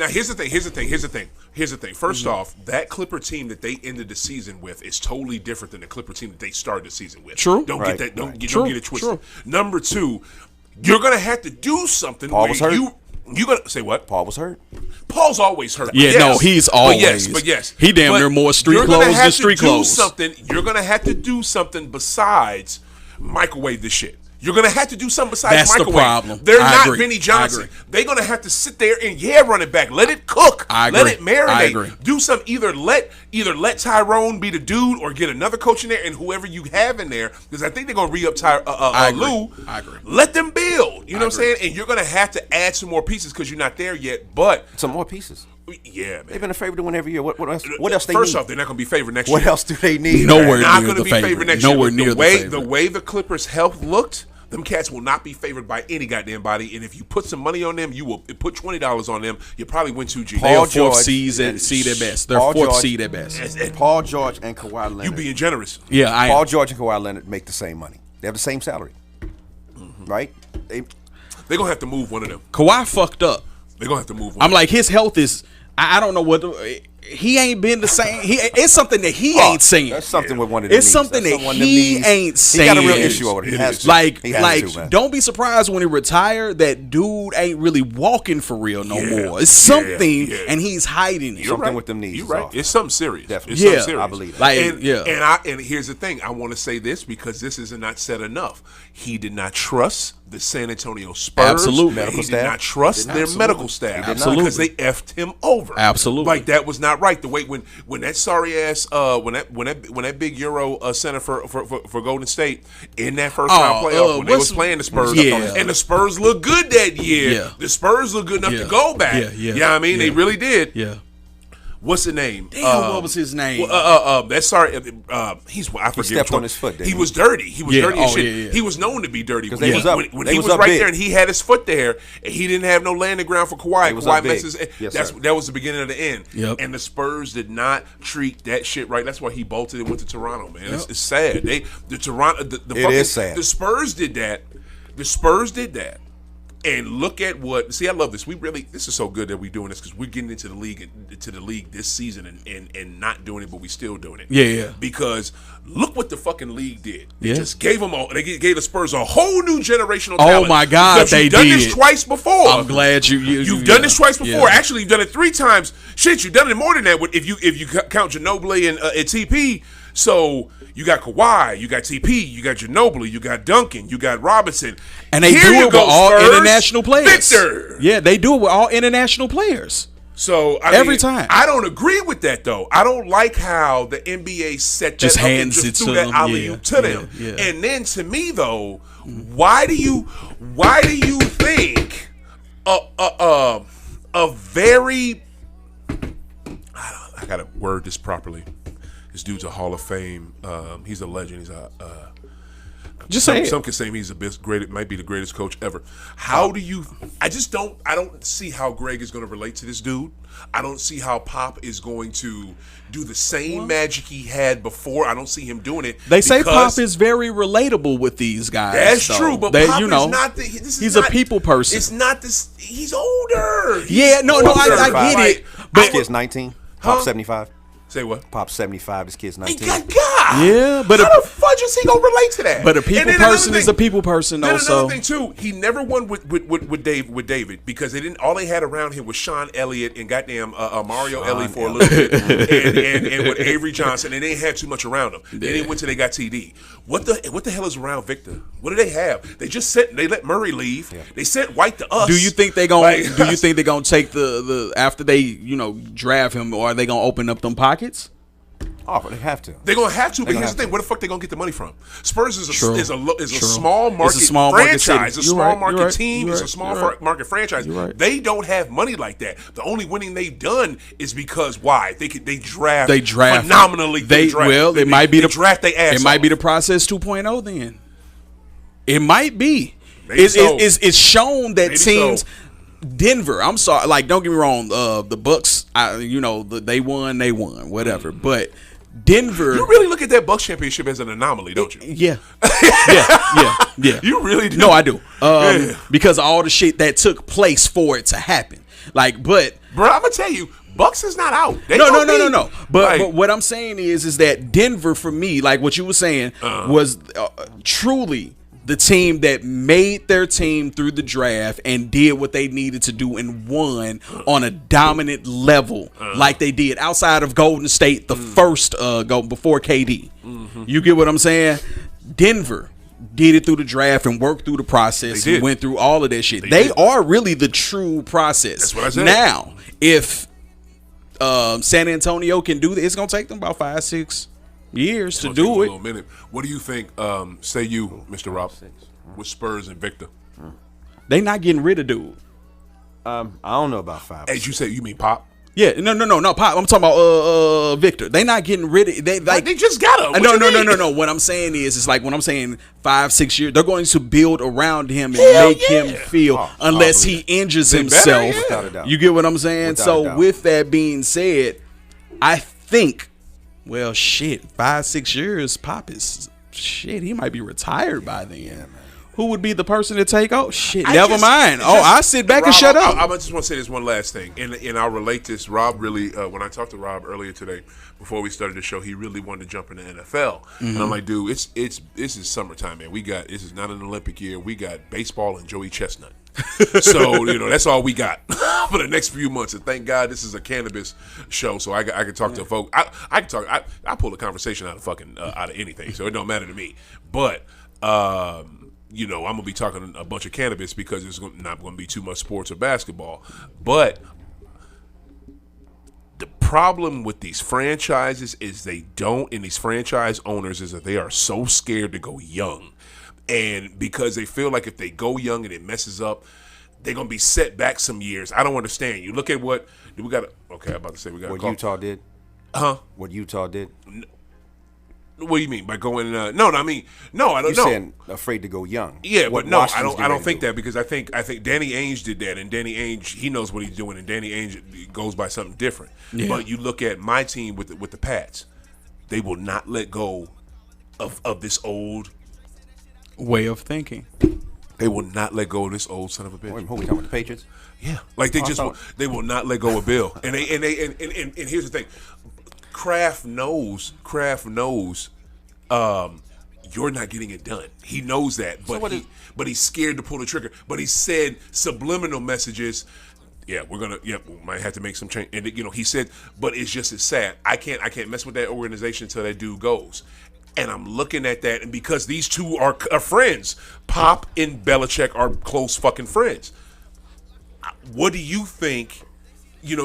the thing. First off, that Clipper team that they ended the season with is totally different than the Clipper team that they started the season with. True. Don't Right, get that. Don't, right. get, True, don't get it twisted. true. Number two, you're gonna have to do something. Paul where was hurt. You gonna say what? Paul was hurt. Paul's always hurt. Yeah, Yes. no, he's always. But yes. He damn But near more street you're gonna clothes have than to street do clothes. Something. You're gonna have to do something besides microwave this shit. You're gonna have to do something besides That's the microwave. problem. They're I not agree. Vinny I Johnson. agree. They're gonna have to sit there and run it back. Let it cook. I Let agree. it marinate. I agree. Do something. Either let Tyrone be the dude or get another coach in there and whoever you have in there, because I think they're gonna re-up I agree. Lou. I agree. Let them build. You know what I'm agree. saying? And you're gonna have to add some more pieces because you're not there yet. But Some more pieces. yeah, man. They've been a favorite to win every year. What else? What else they First need? off, they're not gonna be favored next What year. else do they need? Nowhere Not near going to the be favored favorite. next Nowhere year. near The way favorite. the way the Clippers' health looked, them cats will not be favored by any goddamn body. And if you put some money on them, you will put $20 on them. You probably win 2G. They are Paul fourth George seed at best. They're Paul fourth George- seed at best. Paul George and Kawhi Leonard. You being generous. Yeah, I Paul am. George and Kawhi Leonard make the same money. They have the same salary, right? They're gonna have to move one of them. Kawhi fucked up. They're gonna have to move one. I'm like, his health is. I don't know what. He ain't been the same. It's something that he Oh, ain't seen. That's something with one of them. It's knees. something That's that one of them he knees. ain't He seen. got a real issue over it. He It has is. to. Like, He has to, man. don't be surprised when he retired. That dude ain't really walking for real no Yeah, more. It's something, yeah. and he's hiding it. You're something right. with them knees You're is right. off. It's something serious. Definitely. It's Yeah, something serious. I believe that. Like, and, yeah. and here's the thing. I want to say this because this is not said enough. He did not trust the San Antonio Spurs. Absolutely. He Medical did staff. not trust their Absolutely. medical staff. Absolutely. Because they effed him over. Absolutely. Like that was not right. The way when that sorry ass when that big Euro center for Golden State in that first round playoff when they was playing the Spurs, Yeah. and the Spurs looked good that year. Yeah. The Spurs looked good enough Yeah. to go back. Yeah, yeah, what I mean? They yeah. really did. Yeah. What's the name? Damn, what was his name? That's sorry. He's I forget. stepped which one. on his foot, didn't He he? was dirty. He was Yeah. dirty as Oh, shit. yeah, yeah. He was known to be dirty 'Cause when they he was up- when they he was was up right big. there and he had his foot there and he didn't have no landing ground for Kawhi. They was Kawhi up big. messes. Yes, That sir. was the beginning of the end. Yep. And the Spurs did not treat that shit right. That's why he bolted and went to Toronto. Man, Yep. it's sad. The Toronto the It fucking, is sad. The Spurs did that. The Spurs did that. And look at what. See, I love this. This is so good that we're doing this because we're getting into the league this season and not doing it, but we still doing it. Yeah, yeah. Because look what the fucking league did. They Yeah. just gave them all. They gave the Spurs a whole new generational. Oh, talent. my God, Because they you've done did. this twice before. I'm glad You've done this twice before. Yeah. Actually, you've done it 3 times. Shit, you've done it more than that. If you count Ginobili and TP. So you got Kawhi, you got TP, you got Ginobili, you got Duncan, you got Robinson, and they Here do you it with go, all Spurs. international players. Victor. Yeah, they do it with all international players. So Every time. I don't agree with that though. I don't like how the NBA set that Just up hands and it just to threw that them. alley-oop to them. Yeah. And then to me though, why do you think a very I gotta word this properly. This dude's a Hall of Fame. He's a legend. He's a Just say it. some could say he's the best, great. It might be the greatest coach ever. How do you? I just don't. I don't see how Greg is going to relate to this dude. I don't see how Pop is going to do the same magic he had before. I don't see him doing it. They say because Pop is very relatable with these guys. That's though. true, but They, Pop you know, is not. This is he's not, a people person. It's not this. He's older. Yeah, no, I get Like, it. This But kid's 19. Pop Huh? 75. Say what? Pop 75. This kid's He 19. got God. Yeah, but how the fudge is he gonna relate to that? but a And people then another person is thing- a people person. Then Also, another thing too, he never won with David because they didn't. All they had around him was Sean Elliott and goddamn Mario Ellie for a little bit, and with Avery Johnson, and they didn't have too much around them. Then they went till they got TD. What the hell is around Victor? What do they have? They just sent. They let Murray leave. They sent White to us. do you think they gonna? Like- do you think they gonna take the after they draft him, or are they gonna open up them pockets? Oh, but they have to. They're gonna have to, but gonna here's have the thing: to. where the fuck they gonna get the money from? Spurs is a True. small market It's a small market franchise, city. a You're small right, market you're right, team, you're it's a right, small you're right. market franchise. You're right. They don't have money like that. The only winning they've done is because why? They draft phenomenally. They draft. well, They it might be the draft they ass. It might be off. the process 2.0. Then it might be. Maybe so. It's shown that Maybe teams. so. Denver, I'm sorry. Like, don't get me wrong. The Bucks, they won, whatever. But Denver, You really look at that Bucks championship as an anomaly, don't you? yeah, yeah. You really do. No, I do. Yeah. Because of all the shit that took place for it to happen. Like, but Bro, I'm gonna tell you, Bucks is not out. They no. gonna be- But what I'm saying is that Denver, for me, like what you were saying, was truly the team that made their team through the draft and did what they needed to do and won on a dominant level, like they did outside of Golden State, the first go before KD. You get what I'm saying? Denver did it through the draft and worked through the process They did. and went through all of that shit. They They did. are really the true process. That's what I said. Now, if San Antonio can do this, it's gonna take them about 5-6 years to It's gonna take do a it. little minute. What do you think? Say you, Mr. Rob, with Spurs and Victor. They not getting rid of dude. I don't know about 5. As you said, you mean Pop? Yeah, no, Pop. I'm talking about Victor. They not getting rid of. They like They just got him. No. What I'm saying is when I'm saying 5-6 years, they're going to build around him and Hell make him yeah. feel unless he injures They better, himself. yeah. Without a doubt. You get what I'm saying? Without a So doubt. with that being said, I think, well, shit, 5-6 years, Pop is shit. He might be retired by then. Who would be the person to take? Oh shit, never mind. I sit back and Rob, shut up. I just want to say this one last thing, and I'll relate this. Rob really, when I talked to Rob earlier today, before we started the show, he really wanted to jump in the NFL, and I'm like, dude, this is summertime, man. This is not an Olympic year. We got baseball and Joey Chestnut. So that's all we got for the next few months. And thank God this is a cannabis show, so I can talk to folk. I can talk. I pull a conversation out of anything, so it don't matter to me. But I'm gonna be talking a bunch of cannabis because there's not gonna be too much sports or basketball. But the problem with these franchises is these franchise owners is that they are so scared to go young. And because they feel like if they go young and it messes up, they're going to be set back some years. I don't understand. You look at I'm about to say we got What Utah did? Huh? What Utah did? What do you mean by going? No, I don't know. You're saying afraid to go young. Yeah, What but no, Washington's I getting don't ready to think do. that because I think Danny Ainge did that, and Danny Ainge he knows what he's doing, and Danny Ainge goes by something different. Yeah. But you look at my team with the Pats, they will not let go of this old. Way of thinking. They will not let go of this old son of a bitch. Wait, who we talking about? The Patriots? Yeah, like they will not let go of Bill, and here's the thing, Kraft knows, you're not getting it done. He knows that, but he's scared to pull the trigger. But he said subliminal messages. Yeah, we might have to make some change. And he said, but it's sad. I can't mess with that organization until that dude goes. And I'm looking at that, and because these two are friends, Pop and Belichick are close fucking friends. What do you think?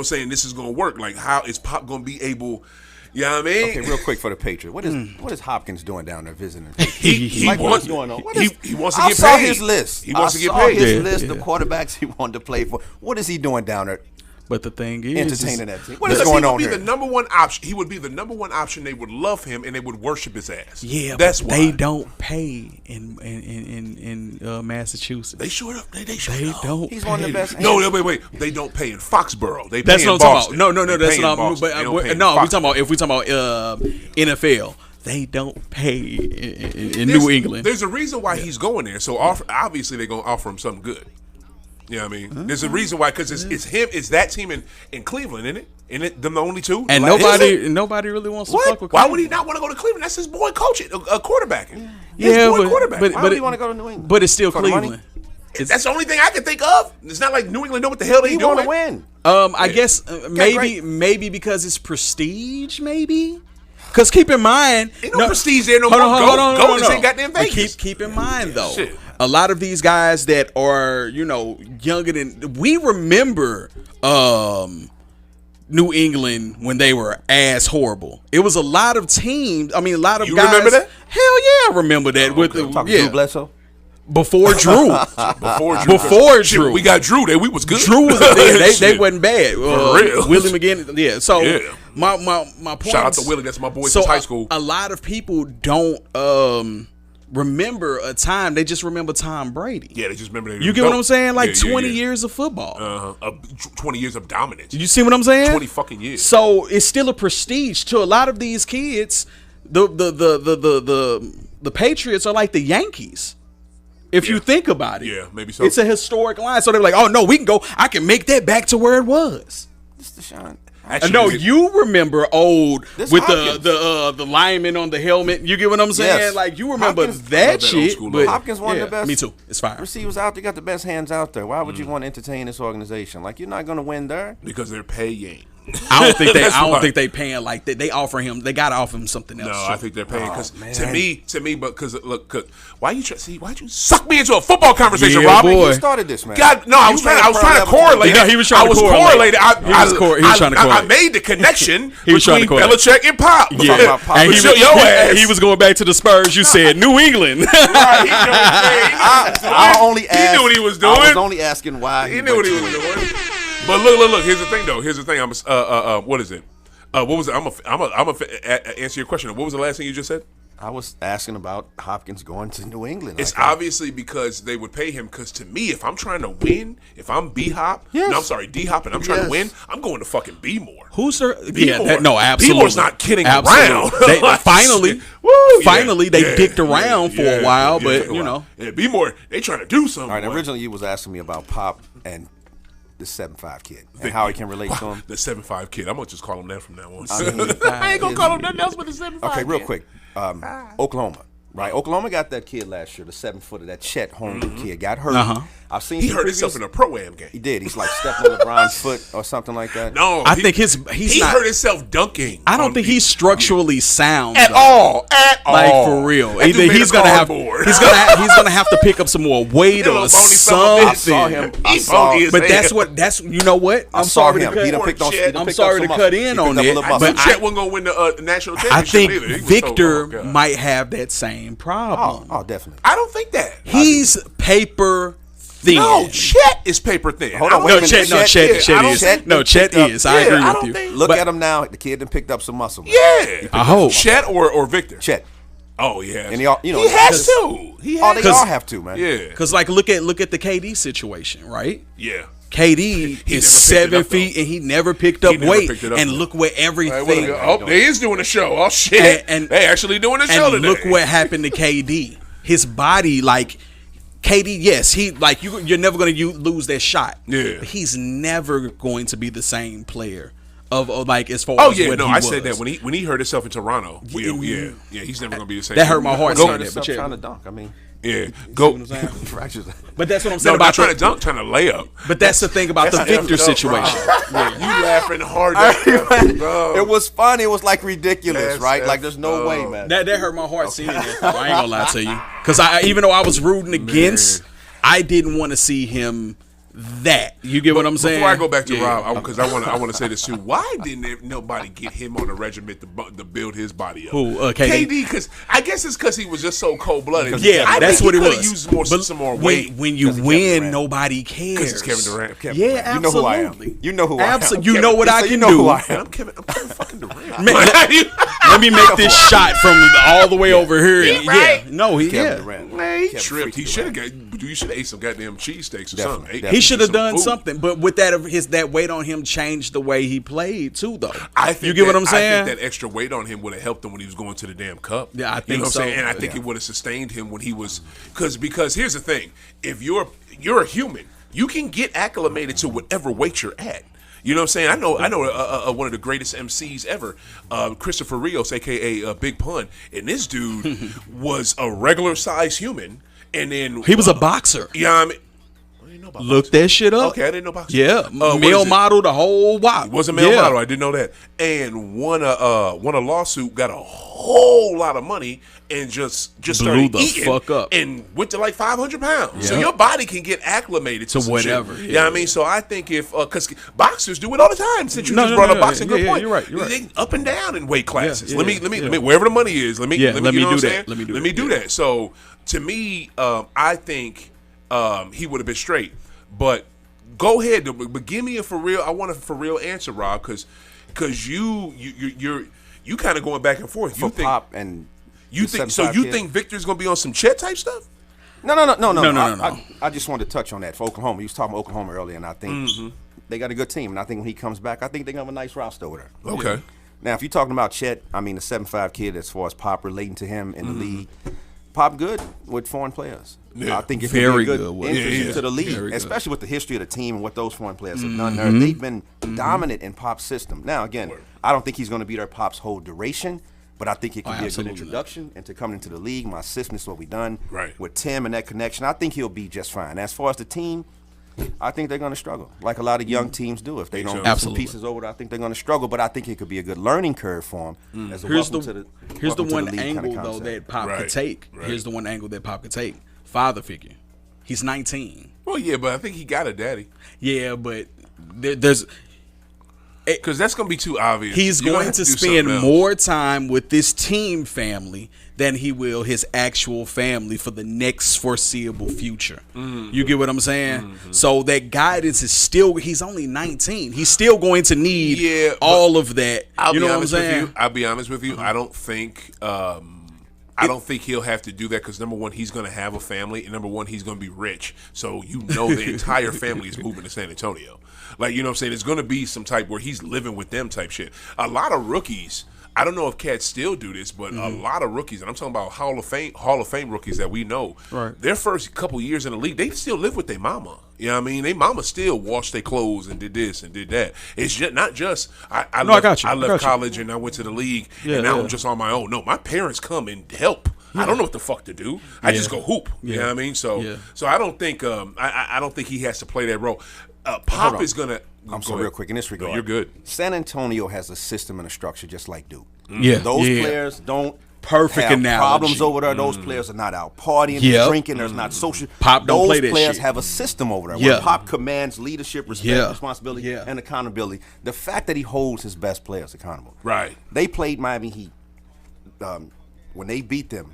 Saying this is going to work. Like, how is Pop going to be able? You know what I mean? Okay, real quick for the Patriots. What is Hopkins doing down there visiting? He what's going on? He wants to get paid. I saw his list. He wants to get paid. paid. His list of quarterbacks he wanted to play for. What is he doing down there? But the thing is, entertaining that team. What is going on here? The number one option. He would be the number one option. They would love him and they would worship his ass. Yeah, that's why they don't pay in Massachusetts. They sure up. They don't. He's one of the best. No, wait. They don't pay in Foxborough. They pay that's in what I'm Boston. talking about. No. That's pay not. But we talking about NFL. They don't pay in New England. There's a reason why he's going there. So obviously they're gonna offer him something good. You know what I mean? There's a reason why, because it's him, it's that team in Cleveland, isn't it? Isn't it them the only two? And nobody really wants to fuck with Cleveland. Why would he not want to go to Cleveland? That's his boy coaching, quarterbacking. Quarterback. Why would he want to go to New England? But it's still Cleveland. That's the only thing I can think of. It's not like New England know what the hell they doing. He want to win. I guess maybe because it's prestige, maybe. Because keep in mind, ain't no prestige there no more. Go this ain't goddamn Vegas. Keep in mind though, a lot of these guys that are younger than we remember. New England when they were ass horrible. It was a lot of teams. I mean, a lot of guys. You remember that? Hell yeah, I remember that. Drew Bledsoe. Before Drew. Before Drew. Shit, we got Drew there. We was good. Drew was there. They wasn't bad. For real. Willie McGinn. Yeah. So my point. Shout out to Willie. That's my boy since high school. A lot of people don't remember a time. They just remember Tom Brady. Yeah, they just remember. You get what I'm saying? Like 20 years of football. 20 years of dominance. You see what I'm saying? 20 fucking years. So it's still a prestige to a lot of these kids. The Patriots are like the Yankees. If you think about it. Yeah, maybe so. It's a historic line. So they're like, oh no, we can go. I can make that back to where it was. Mr. Sean. No, you remember old with the lineman on the helmet. You get what I'm saying? Yes. Like you remember that shit. But Hopkins one of the best. Me too. It's fine. Receivers out there got the best hands out there. Why would you want to entertain this organization? Like you're not going to win there because they're paying. I don't think they paying like that. They offer him. They gotta offer him something else. No, I think they're paying because to me, but because look, why'd you suck me into a football conversation, Robin? You started this, man. God, no, I was trying to correlate. No, he was trying to correlate. He was trying to correlate. I made the connection between Belichick and Pop. Yeah, and he was going back to the Spurs. You said New England. I only asked. He knew what he was doing. I was only asking why. He knew what he was doing. But look. Here's the thing, though. What is it? What was it? I'm gonna answer your question. What was the last thing you just said? I was asking about Hopkins going to New England. It's obviously because they would pay him. Because to me, if I'm trying to win, if I'm D-Hop, and I'm trying to win, I'm going to fucking B-more. Who's their? B-more. Absolutely. B-more's not kidding around. They, finally, they dicked around for a while, but B-more, they trying to do something. All right, originally you was asking me about Pop and the 7'5" kid and how he can relate to him. The 7'5" kid. I'm gonna just call him that from now on. I ain't gonna call him nothing else but the 7'5". Okay, real quick. Oklahoma. Right, Oklahoma got that kid last year, the 7-footer, that Chet Holmgren kid, got hurt. I've seen he hurt himself in a pro-am game. He did. He's like stepping on LeBron's foot or something like that. No, I think he hurt himself dunking. I don't think he's structurally sound at all. Like for real. Either he's gonna have to pick up some more weight or something. I saw him. But that's you know what? I'm sorry to cut in on it. But Chet wasn't gonna win the national championship. I think Victor might have that same problem. Oh, definitely. I don't think that. He's paper thin. No, Chet is paper thin. Hold on, Chet is. No, Chet is. I agree with you. Look at him now. The kid done picked up some muscle. Yeah. I hope. Chet or Victor? Chet. Oh yeah. And he has to. They all have to, man. Yeah. Because look at the KD situation, right? Yeah. KD is 7 feet and he never picked up weight. And look where everything. They is doing a show. Oh shit! And they actually doing a show today. Look what happened to KD. His body, like KD, yes, he like you're never going to lose that shot. Yeah, but he's never going to be the same player of like as far as what he was. Said that when he hurt himself in Toronto. Yeah, he's never going to be the same. That hurt my heart. Trying to dunk. I mean. Yeah, See go. what I'm saying? Fractures. But that's what I'm saying No, about not trying to dunk, trying to lay up. But that's the thing about the That's Victor effed up, situation. Rob. You laughing hard. It was funny. It was like ridiculous, That's right? Like there's no way, man. That hurt my heart seeing that. Though. I ain't gonna lie to you, because even though I was rooting against, I didn't want to see him. That you get what I'm saying? Before I go back to Rob, because I want to say this too. Why didn't nobody get him on the regiment to build his body up? Who? KD? Because I guess it's because he was just so cold blooded. Yeah, I that's think what it he was. Used some more weight. When you win, nobody cares. Because it's Kevin Durant. Yeah, absolutely. You know who I am. You know who I am. You know what I can know do. Who I am. I'm Kevin fucking Durant. Let me make this shot from all the way over here. Yeah, no, Kevin Durant. Man, he tripped. He should have you should have ate some goddamn cheesesteaks or something. He should have done something, but with that weight on him changed the way he played too, though. I think you get what I'm saying? I think that extra weight on him would have helped him when he was going to the damn cup. Yeah, I think you know what so. I'm saying? And I think it would have sustained him when he was because here's the thing: if you're a human, you can get acclimated to whatever weight you're at. You know what I'm saying? I know one of the greatest MCs ever, Christopher Rios, aka Big Pun, and this dude was a regular size human, and then he was a boxer. Yeah, I mean. Look that shit up. Okay, I didn't know boxing. Yeah, male model, the whole wop. He was a male model. I didn't know that. And won a lawsuit, got a whole lot of money, and just blew started the eating fuck up, and went to like 500 pounds. So your body can get acclimated to whatever. Shit. Yeah, I mean, so I think if because boxers do it all the time. Since you just brought up boxing, good point. You're right. They up and down in weight classes. Let me wherever the money is. Let me do that. Let me do that. So to me, I think he would have been straight. But go ahead, but give me for real. I want a for real answer, Rob, because you're kind of going back and forth. You think Pop and you think Victor's gonna be on some Chet type stuff? No. I just wanted to touch on that for Oklahoma. He was talking about Oklahoma earlier, and I think they got a good team. And I think when he comes back, I think they're gonna have a nice roster over there. Okay. Yeah. Now, if you're talking about Chet, I mean the 7'5" kid, as far as Pop relating to him in the league. Pop good with foreign players. Yeah. I think it's very good good to the league, especially with the history of the team and what those foreign players have done there. They've been dominant in Pop's system. Now, again, I don't think he's going to be their Pop's whole duration, but I think it can be a good introduction into coming into the league. My assistance, what we've done with Tim and that connection. I think he'll be just fine. As far as the team, I think they're going to struggle, like a lot of young teams do. If they don't get some pieces over, I think they're going to struggle. But I think it could be a good learning curve for them. As a Here's the one angle though that Pop could take. Here's the one angle that Pop could take. Father figure. He's 19. Well, yeah, but I think he got a daddy. Yeah, but there's because that's going to be too obvious. He's going to spend more time with this team family than he will his actual family for the next foreseeable future. You get what I'm saying? So that guidance is still, he's only 19. He's still going to need all of that. You know what I'm saying? I'll be honest with you. I don't think he'll have to do that because, number one, he's going to have a family, and number one, he's going to be rich. So the entire family is moving to San Antonio. Like, you know what I'm saying? It's going to be some type where he's living with them type shit. A lot of rookies, I don't know if cats still do this, but a lot of rookies, and I'm talking about Hall of Fame rookies that we know, their first couple years in the league, they still live with their mama. You know what I mean? Their mama still washed their clothes and did this and did that. It's just not just I left college and I went to the league and now I'm just on my own. No, my parents come and help. I don't know what the fuck to do. I just go hoop. You know what I mean? So I don't think I don't think he has to play that role. Pop is gonna. I'm sorry, real quick in this regard. No, you're good. San Antonio has a system and a structure just like Duke. Those players don't have analogy. problems over there. Those players are not out partying, drinking. There's not social. Pop don't play that Those players shit. have a system over there. Where Pop commands leadership, respect, responsibility, and accountability. The fact that he holds his best players accountable. Right. They played Miami Heat when they beat them.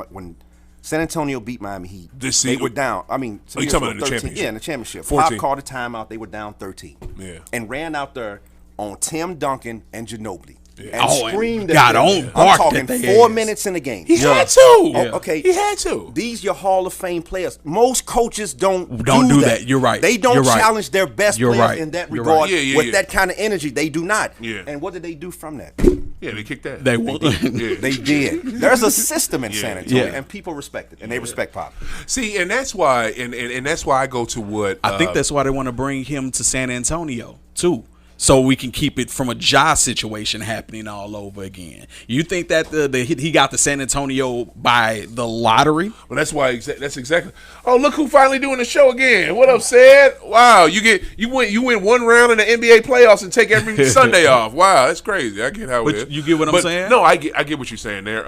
When San Antonio beat Miami Heat, they were down. I mean, you talking about in the 13, championship? Yeah, in the championship. 14. Pop called a timeout. They were down 13. Yeah. And ran out there on Tim Duncan and Ginobili. Yeah. And screamed at got them. on. I'm talking 4 minutes in the game. He had to. Okay. He had to. These your Hall of Fame players. Most coaches don't do that. You're right. They don't You're right. challenge their best You're players right. in that You're regard right. with that kind of energy. They do not. Yeah. And what did they do from that? Yeah, they kicked that. They won. They did. There's a system in San Antonio, and people respect it, and they respect Pop. See, and that's why, and that's why I go to what I think that's why they want to bring him to San Antonio too. so we can keep it from a Ja situation happening all over again. You think that he got the San Antonio by the lottery? Well, that's why. That's exactly. Oh, look who finally doing the show again. What up, Sad? Wow, you win one round in the NBA playoffs and take every Sunday off. Wow, that's crazy. I get how it is. You get what I'm saying? No, I get what you're saying there.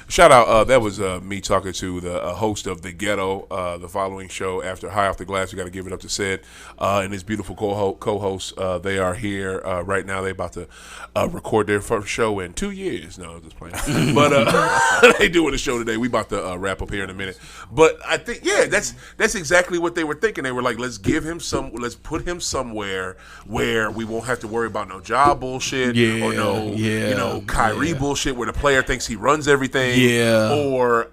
Shout out. That was me talking to the host of the Geto, the following show after High Off the Glass. We got to give it up to Sid and his beautiful co-host. They are here right now. They about to record their first show in 2 years. No, I'm just playing. But they doing the show today. We about to wrap up here in a minute. But I think that's exactly what they were thinking. They were like, let's put him somewhere where we won't have to worry about no job bullshit or no Kyrie bullshit where the player thinks he runs everything or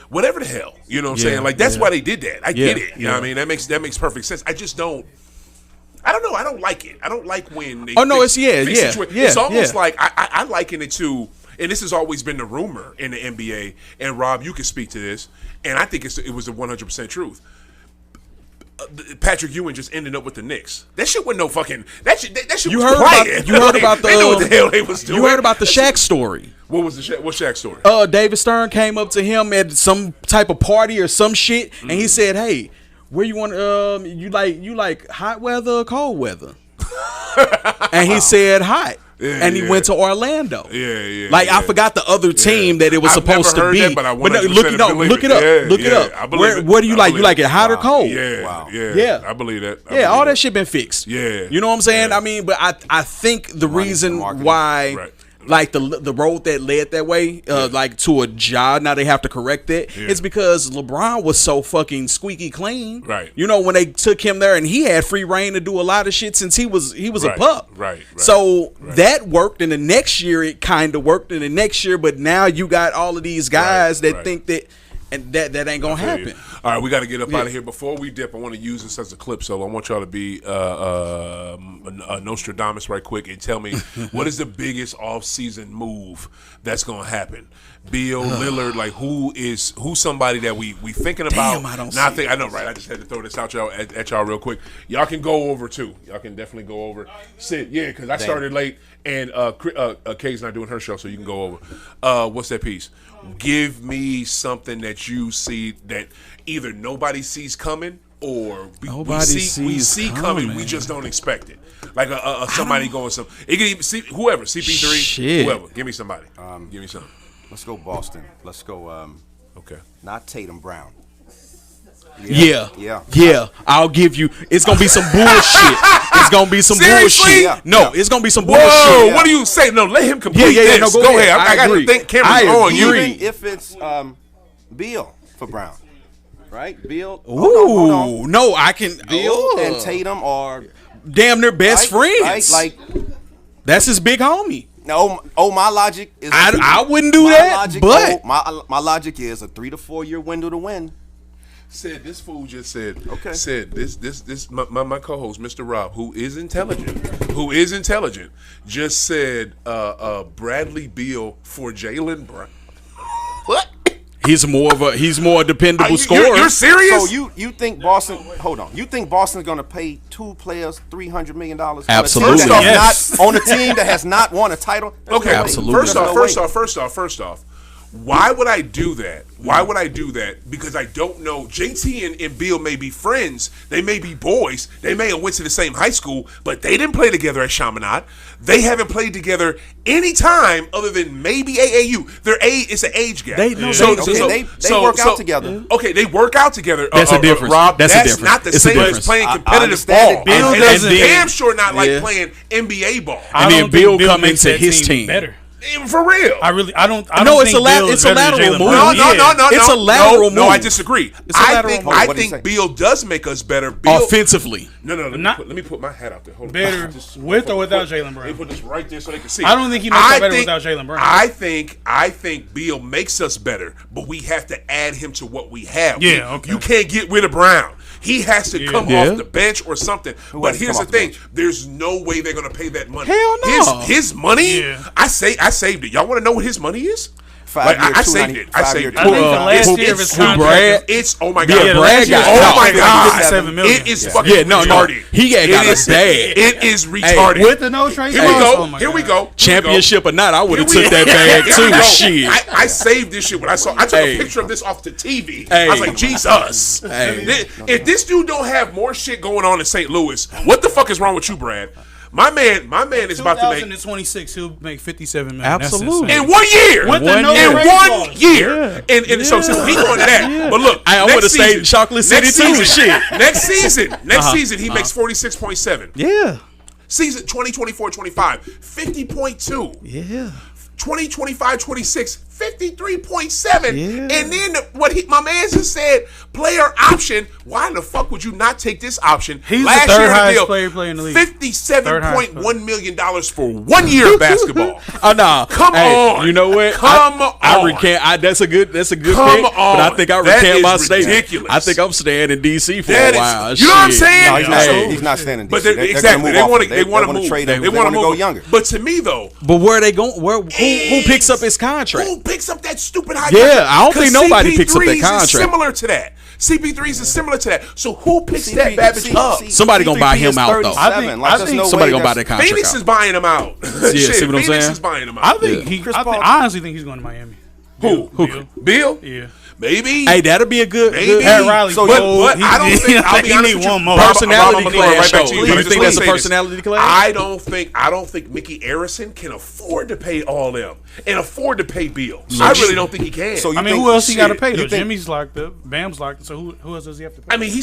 whatever the hell. You know what I'm saying? Like that's why they did that. I get it. You know what I mean? That makes perfect sense. I just don't. I don't know. I don't like it. I don't like when they. Oh no, it's almost like I liken it to, and this has always been the rumor in the NBA. And Rob, you can speak to this, and I think it was the 100% truth. Patrick Ewing just ended up with the Knicks. That shit wasn't no fucking. That shit you was heard quiet. About, you heard about the. They knew what the hell they was doing. You heard about the Shaq story. What was what Shaq story? David Stern came up to him at some type of party or some shit, and he said, "Hey, where you want? You like hot weather or cold weather?" And he said hot. And he went to Orlando. I forgot the other team that it was supposed to be. That, but no, look it up. Look it up. What do you like? You like it hot or cold? Yeah. I believe that. All that shit been fixed. Yeah. You know what I'm saying? I mean, but I think the reason why. Right. Like the road that led that way, like to a job. Now they have to correct it. It's because LeBron was so fucking squeaky clean. Right. You know, when they took him there and he had free reign to do a lot of shit since he was a pup. Right. So that worked, and the next year it kind of worked, and the next year, but now you got all of these guys that think that. And that ain't gonna happen. All right, we got to get up out of here. Before we dip, I want to use this as a clip, so I want y'all to be Nostradamus right quick and tell me what is the biggest off-season move that's gonna happen. Beal, Lillard, like who's somebody that we thinking about? I know, right? I just had to throw this out at y'all real quick. Y'all can go over too. Y'all can definitely go over. Sid, because I started late, and Kay's not doing her show, so you can go over. What's that piece? Give me something that you see that either nobody sees coming or we see coming. We just don't expect it. Like somebody going some. It can even whoever CP3, whoever. Give me somebody. Give me something. Let's go Boston. Let's go. Okay. Not Tatum Brown. Yeah. I'll give you. It's gonna be some bullshit. It's gonna be some bullshit. Yeah. No, it's gonna be some bullshit. Whoa, what do you say? No, let him complete this. No, go ahead. I gotta think cameras on you. Even if it's Beal for Brown, right? Beal. Hold on. No, I can. Beal and Tatum are damn near best friends. Like that's his big homie. No, my logic is. I wouldn't do that. But my logic is a 3 to 4 year window to win. Said this fool just said. Okay. Said this my co-host Mr. Rob, who is intelligent, just said Bradley Beal for Jaylen Brown. What? He's more a dependable scorer. You're serious? So you think Boston? Hold on. You think Boston's going to pay 2 players $300 million? Absolutely. Yes. On a team that has not won a title. Okay. Absolutely. First off. Why would I do that? Because I don't know. JT and Beal may be friends. They may be boys. They may have went to the same high school, but they didn't play together at Chaminade. They haven't played together any time other than maybe AAU. It's an age gap. They work out together. Okay, they work out together. That's a difference. Rob, that's a difference. Not the same as playing competitive ball. Bill and doesn't. Damn sure not like playing NBA ball. And then Bill come into his team better. For real. I don't No, think it's a lateral move. No. It's a lateral move. No, I disagree. I think Beal does make us better. Offensively. No. Let me put my hat out there. Hold better with or without Jaylen Brown. Let me put this right there so they can see. I don't think he makes us better without Jaylen Brown. I think Beal makes us better, but we have to add him to what we have. Yeah, okay. You can't get rid of Brown. He has to come off the bench or something. But here's the thing: there's no way they're gonna pay that money. Hell no. His money. Yeah. I saved it. Y'all want to know what his money is? 5 years, I saved it. I saved it. I think the last year of his contract. It's oh my god. Yeah, Brad got oh my god. 57 million. It is fucking retarded. He got a bag. It is retarded. With the no trade. Here we go. Here we go. Championship or not, I would have took that bag too. Shit. I saved this shit when I took a picture of this off the TV. I was like, Jesus. If this dude don't have more shit going on in St. Louis, what the fuck is wrong with you, Brad? My man is about to make 2026. He'll make 57 million. Absolutely. in 1 year. With the no in trade 1 clause. year. And so we going to that. But look, I would have stayed in Chocolate City too. Shit. Next season, he makes 46.7. Yeah. Season 2024-25, 50.2. Yeah. 2025-26, 53.7. Yeah. And then my man just said, player option. Why the fuck would you not take this option? He's Last the third year highest player in the league. $57.1 million for 1 year of basketball. Oh no! Come on! You know what? Come on! I recant. That's a good pick. Come But on. I think I That recant is my statement. ridiculous. I think I'm staying in DC for That a is- while. you know what I'm Shit. saying? No, he's not standing. But They're exactly, gonna move they want to move. trade him. They want to go younger. But to me though, But where are they going? Who picks up his contract? who picks up that stupid high? Yeah, I don't think 'Cause nobody picks up that CP3s is contract. Similar to that. CP3s is similar to that. So who picks that Babbage up? Somebody gonna buy him out, though. I think Somebody gonna buy that contract Phoenix out. is buying him out. See what I'm Phoenix saying? is buying him out. I think I honestly think he's going to Miami. Who? Bill? Yeah. Maybe. Hey, that'll be a good. Maybe. Pat Riley. So, but I don't think. I'll be honest with you. one more. Personality Rob, I'm gonna clash. right back to you. Do you Just think let that's me a say this. personality clash? I don't think Mickey Arison can afford to pay all them and afford to pay bills. I really don't think he can. So you I mean, think- who else he got to shit, pay? you Though? think- Jimmy's locked up. Bam's locked up. So who else does he have to pay? I mean, he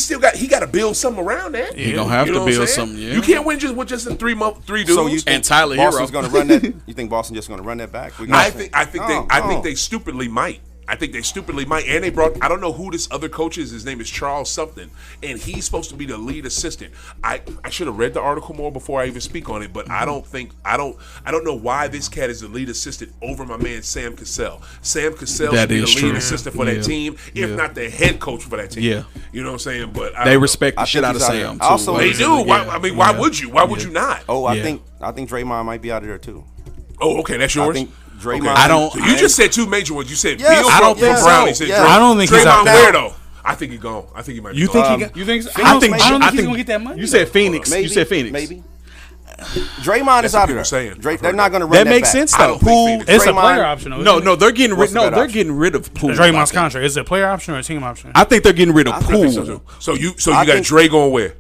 got to build something around that. He gonna have You to know what I'm build saying? something. Yeah. You can't win just with just a three dudes. So you think And Tyler Boston's Hero. going to run that? You think Boston just going to run that back? I think they stupidly might. I think they stupidly might. And they brought, I don't know who this other coach is. His name is Charles something. And he's supposed to be the lead assistant. I should have read the article more before I even speak on it, but I don't know why this cat is the lead assistant over my man Sam Cassell. Sam Cassell should be the lead assistant for that team, if not the head coach for that team. Yeah. You know what I'm saying? But They respect the shit out of Sam. Too. Also, They do. Why would you? Why would you not? Oh, I think Draymond might be out of there too. Oh, okay, that's yours. I think Draymond. I don't- So you just said two major ones. You said Yes, Beal I don't from think so. Brown. He said Yeah. Draymond. I don't think he's out Draymond there. where though? I think he's gone. I think he might. You be think gone. he got? You think? So? I think I don't think I he's think gonna get that money. You said Phoenix. Maybe, You said Phoenix. Maybe. Draymond is what out of people there. saying. I've They're heard not going to run That that makes back. sense I though. don't think Phoenix- It's a Draymond- player option. Though, No, isn't no, it? they're getting rid. What's No, that they're option? getting rid of Poole. Draymond's contract. Is it a player option or a team option? I think they're getting rid of I think so, Poole. too. So you I got think- Dre going where?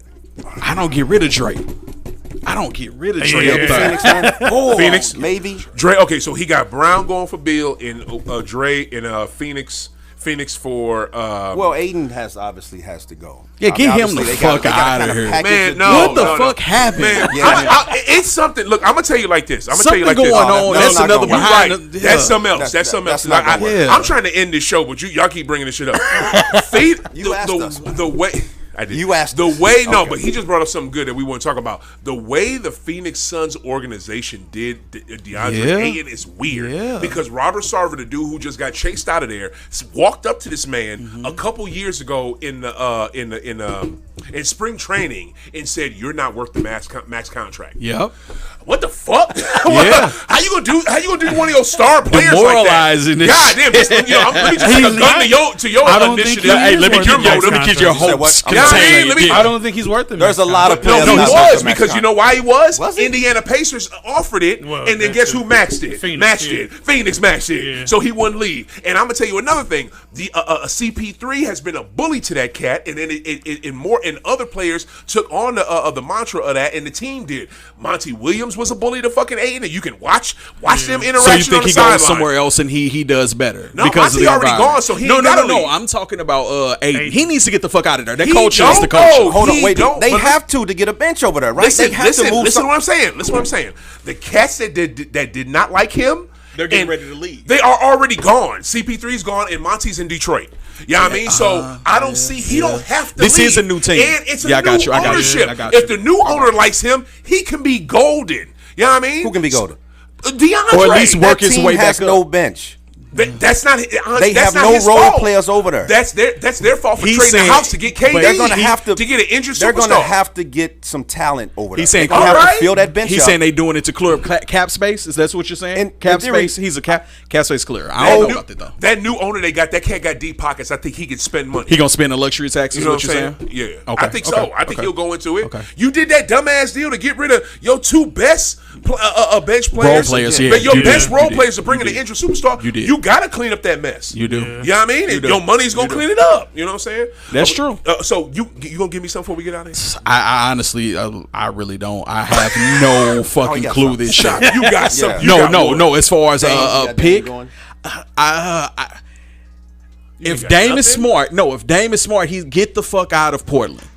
I don't get rid of Drake. I don't get rid of Dre Yeah. up there. Phoenix, then? Oh, Phoenix? maybe. Dre. Okay, so he got Brown going for Bill and Dre and Phoenix for. Well, Aiden obviously has to go. Yeah, get him obviously the they gotta- fuck they gotta outta kinda here. package Man, it. no. What the fuck happened? Man, Yeah. it's something. Look, I'm gonna tell you like this. I'm gonna Something tell you like going this. on. No, That's not another gonna work. behind. Right. The, That's something else. That's something else. that's not gonna work. I'm trying to end this show, but y'all keep bringing this shit up. You asked us. The way. I did. You asked the us. way. No, Okay. but he just brought up something good that we want to talk about. The way the Phoenix Suns organization did DeAndre Yeah. Ayton is weird. Yeah. Because Robert Sarver, the dude who just got chased out of there, walked up to this man a couple years ago in spring training and said, "You're not worth the max contract." Yep. What the fuck? Yeah. How you gonna do one of your star players Demoralizing like this that? God damn! Just, let me just take a gun to your I don't think initiative. he Hey, is let me worth get the your max let me get your contract. hopes You know what? I mean? contained. Let me- Yeah. I don't think he's worth it. There's a lot of No, players. he not was worth the max because you know why he was? Was he? Indiana Pacers offered it, Well, and then guess who maxed it? Phoenix, matched yeah. it. Phoenix matched it. Yeah. So he wouldn't leave. And I'm gonna tell you another thing. The CP3 has been a bully to that cat, and then and other players took on the mantra of that, and the team did. Monty Williams was a bully to fucking Aiden, and you can watch them interaction. So you think on the he sideline. goes somewhere else and he does better? No, because Monty of the already environment? gone, so he no, ain't no, gotta no, leave. no. I'm talking about Aiden. He needs to get the fuck out of there. That He coach is the don't coach. know. Hold on, He wait. don't, They but have to get a bench over there, right? Listen, they have listen, to move listen some- to what I'm saying. Listen to what I'm saying. The cats that did not like him, They're getting and ready to leave. They are already gone. CP3's gone, and Monty's in Detroit. You know what I mean? So I don't see. He don't have to. This leave. is a new team. and it's a Yeah, I new got you, I got you, ownership. I got you. If the new owner likes him, he can be golden. You know what I mean? Who can be golden? DeAndre. Or at least work That his team way has back no up. bench. That's not. They that's have not no his role fault. players over there. That's their fault for He's trading saying- the house to get KD. They're going to have to get an injured They're superstar. going to have to get some talent over there. He's saying they're going to have Alright. to fill that bench He's up. saying they doing it to clear up cap space. Is that what you're saying? And Cap in theory- space. He's a cap space clear. I don't know about that though. That new owner they got, that cat got deep pockets. I think he can spend money. He gonna spend the luxury tax. You Is know what what you're I'm saying? saying? Yeah. Okay. I think so. Okay. I think Okay. he'll go into it. Okay. You did that dumbass deal to get rid of your two best bench players. players, yeah. But your You best did. role You players did. are bringing You an did. injured superstar. You did. You got to clean up that mess. You do. You know what I mean? And do. your money's going to clean it up. You know what I'm saying? That's true. So you going to give me something before we get out of here? I honestly, I really don't. I have no fucking got clue something. this shit. You got some. Yeah. you No, got no, one. no. As far as Dame, you a got Dame pick, going? if got Dame is nothing? smart, if Dame is smart, he get the fuck out of Portland.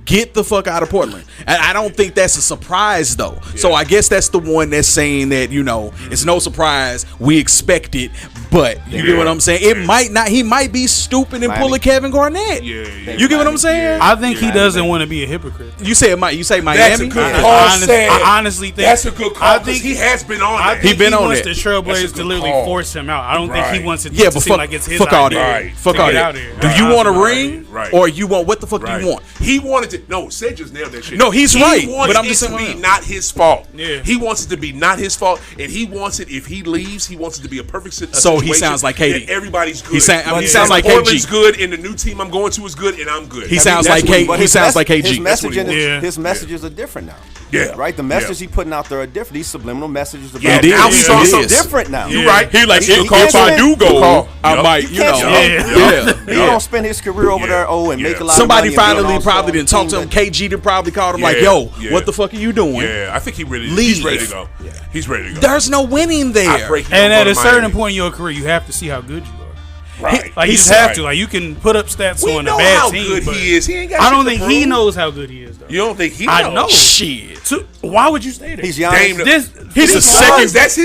Get the fuck out of Portland. And I don't think that's a surprise though. So I guess that's the one that's saying that, it's no surprise. We expect it, but you get what I'm saying? It might not. He might be stupid and pull a Miami. Kevin Garnett. Yeah. You get what I'm saying? I think he doesn't want to be a hypocrite. You say you say Miami? That's a good call. I honestly think That's a good call. I 'cause think he has been on I that. think been on wants it. the Trailblazers That's a to good literally call. force him out. I don't think Right. he wants it Yeah, to but seem fuck, like it's his fuck all idea that. Right. Fuck to all get that. out of here. Do you Right. want a Right. ring, Right. or you want what the fuck do Right. you want? He wanted to. No, Sid just nailed that shit. No, he's he right, wanted but I'm it just to saying- be not his fault. Yeah. He wants it to be not his fault, and he wants it if he leaves. He wants it to be a perfect So situation. he sounds like KD. that everybody's good. He sounds like Portland's KG. good, and the new team I'm going to is good, and I'm good. He sounds That's like what K- But he his sounds like KG. His That's what he messaging, wants. Yeah. his messages are different now. Yeah. Right? The messages Yeah. he putting out there are different. These subliminal messages about Yeah, It is. now he's on It some is. different now. You right. He like He if can't I spend- do go, Call. I Yup. might, You can't yeah. He don't spend his career over there. And make a lot Somebody of money. and be finally an probably all-star didn't talk to team him. that- KG did probably called him like, Yeah, "Yo, yeah. what the fuck are you doing?" Yeah, I think he really. Leave. He's ready to go. Yeah. He's ready to go. There's no winning I there. pray he And don't at go a to certain Miami. point in your career, you have to see how good you are. Right. Like you He's just have right. to. Like you can put up stats We on know a bad how team, good but he is. He ain't got I don't shit to think he prove. knows how good he is though. You don't think he knows? I know. Shit. So, why would you say that? He's young. Dame- This, He's a this second- That's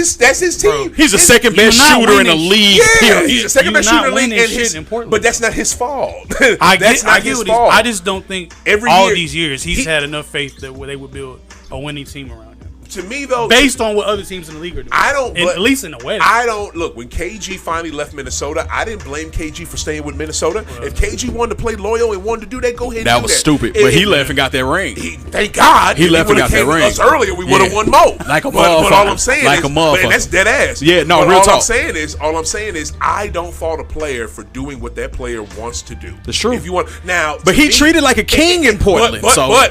his team. He's the second you're best not shooter in the winning. league. Yeah, Period. he's the second You're best not shooter in the league, winning and shit his, in Portland. but that's not his fault. I that's get, not I get his what fault. I just don't think Every all year- these years he's he- had enough faith that they would build a winning team around him. To me though, Based on what other teams in the league are doing. I don't. And but at least in the West. I don't look. When KG finally left Minnesota, I didn't blame KG for staying with Minnesota. If KG wanted to play loyal and wanted to do that, go ahead. That and do was that. stupid, but he left and got that ring. Thank God He If left and would've got that came to ring. us earlier, we would have Yeah. won more. Like a but all motherfucker. I'm saying Like is, a motherfucker. and that's dead ass. Yeah, no, but real all talk. I'm saying is, I don't fault a player for doing what that player wants to do. That's true. If you want now, But to he me- treated like a king in Portland.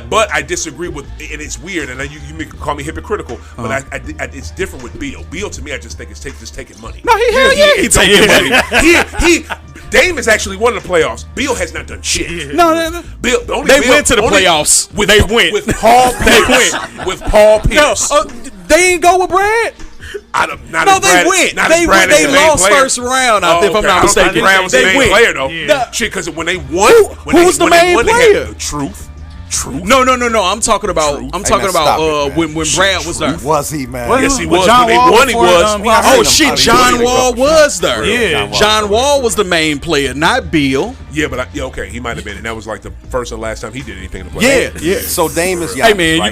But I disagree with, and it's weird, and you may call me hypocritical, but it's different with Beal. Beal to me, I just think it's just taking money. No, he taking money. Dame has actually won the playoffs. Beal has not done shit. No. Bill, They went to the playoffs. They went with Paul Pierce. went. With Paul No, Pierce. they ain't go with Brad. No, They went. They lost first round. If I'm not mistaken, Brad was the they main went. player though. Yeah. Shit, because when they won, Who was the main player? Truth. No. I'm talking about. I'm talking stop it, about man. when Brad was there. Was he, man? Yes, he Well, was. John When they Wall won, he before, was. he got Oh rid shit, I've John seen him. Wall was there. Yeah. John Wall was the main player, not Beal. Yeah, but okay, he might have been, and that was like the first and last time he did anything in the playoffs. Yeah. So Dame is Giannis. Hey man, you right?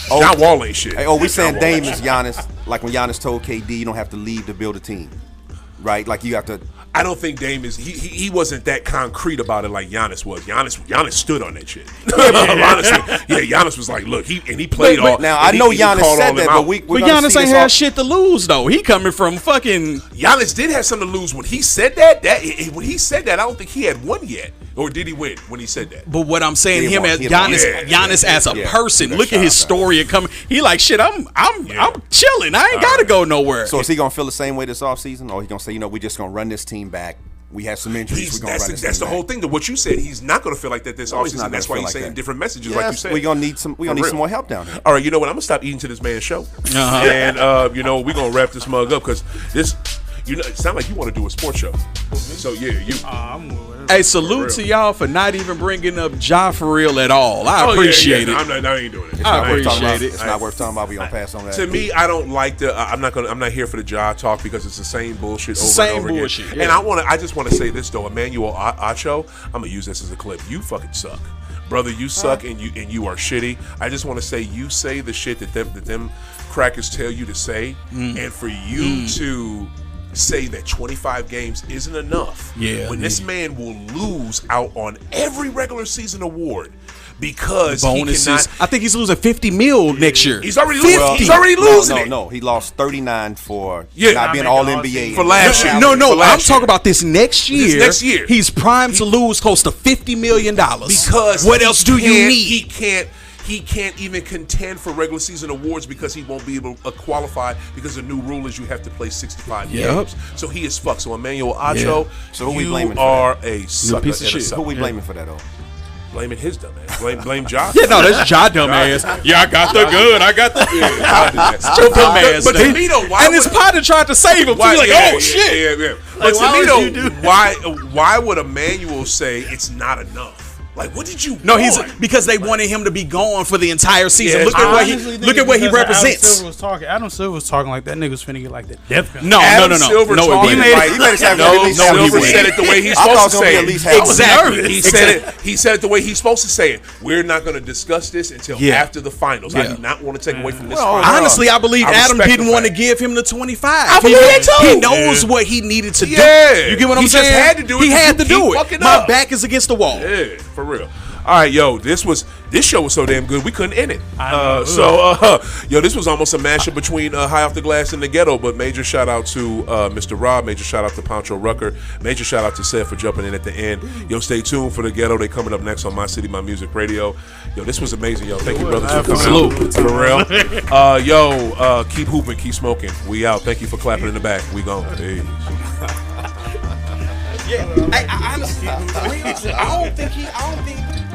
go. John Wall ain't shit. Hey, we saying John Wall Dame ain't is shit. Giannis. Like when Giannis told KD, you don't have to leave to build a team, right? Like you have to. I don't think Dame is. He wasn't that concrete about it like Giannis was. Giannis stood on that shit. Honestly, Giannis was like, look, he played all. Now and I know he Giannis called said all them that, out. but we're But gonna Giannis see ain't this all- had shit to lose though. He coming from fucking. Giannis did have something to lose when he said that. When he said that, I don't think he had won yet. Or did he win when he said that? But what I'm saying, He him won. as He won. Giannis, Yeah, Giannis as a yeah. person. That Look at his shot, story and coming. He like shit. I'm chilling. I ain't gotta go nowhere. So is he gonna feel the same way this offseason, or he gonna say, we're just gonna run this team back? We have some injuries. We're gonna run this That's team the whole back. thing. To what you said, he's not going to feel like that this No, he's offseason. not That's gonna why feel he's like saying that. different messages, Yes, like you said. we're gonna need some. We're gonna need real. some more help down here. All right, you know what? I'm gonna stop eating to this man's show, and we're gonna wrap this mug up because this. It sounds like you want to do a sports show. So yeah, you. Hey, salute to y'all for not even bringing up Ja for real at all. I appreciate it. I ain't doing it. I appreciate Talking it. It's not worth talking about. We gonna pass on that. To me, I don't like the. I'm not here for the Ja talk because it's the same bullshit over Same and over bullshit, again. yeah. And I just want to say this though, Emmanuel Acho. I'm gonna use this as a clip. You fucking suck, brother. You suck, and you are shitty. I just want to say you say the shit that them crackers tell you to say, and for you to say that 25 games isn't enough, when this man will lose out on every regular season award because bonuses. he cannot. I think he's losing $50 million next year. He's already losing. He's already losing it. No, he lost 39 for Yeah. not being Not All making NBA For last year. No, For last I'm year. talking about this next year. next year. He's primed to lose close to $50 million. Because what else do you need? He can't even contend for regular season awards because he won't be able to qualify because the new rule is you have to play 65 Yep. games. So he is fucked. So Emmanuel Acho, So who we you blaming for are a sucker piece of and a shit. sucker. Who we blaming for that, though? Blaming his dumb ass. Blame Josh. Yeah, no, that's Ja dumbass. Yeah, I got the good. I got the good. Your dumb ass. But to me though, why and his would- partner tried to save him. why- Too. Like, yeah, oh shit. Yeah. But why to me would though, you do why would Emmanuel say it's not enough? Like, what did you? No, he's want? because they wanted him to be gone for the entire season. Yeah, look I at what honestly think look at it's what he because Adam represents. Silver was talking. Adam Silver was talking like that nigga's finna get like the death penalty. No, Adam no. Silver No, talking he made it- like he made it sound no, like at least half Silver he said went. it the way he's I supposed thought to it was gonna say be it. at least half. Exactly. He said it the way he's supposed to say it. We're not going to discuss this until Yeah. after the finals. I Yeah. do not want to take away from this. Well, final. Honestly, I believe I Adam respect didn't the want to fact. give him the 25. I believe that too. He knows what he needed to do. Yeah. You get what I'm He just saying? had to do it He because had you to do keep it. fucking My up. back is against the wall. Yeah, for real. All right, yo, this show was so damn good we couldn't end it. This was almost a mashup between High Off the Glass and the Ghetto. But major shout out to Mr. Rob, major shout out to Pancho Rucker, major shout out to Seth for jumping in at the end. Yo, stay tuned for the Ghetto. They coming up next on My City, My Music Radio. Yo, this was amazing, yo. Thank you, brothers, for coming out. For real. Keep hooping, keep smoking. We out. Thank you for clapping in the back. We gone. Peace. I honestly, I don't think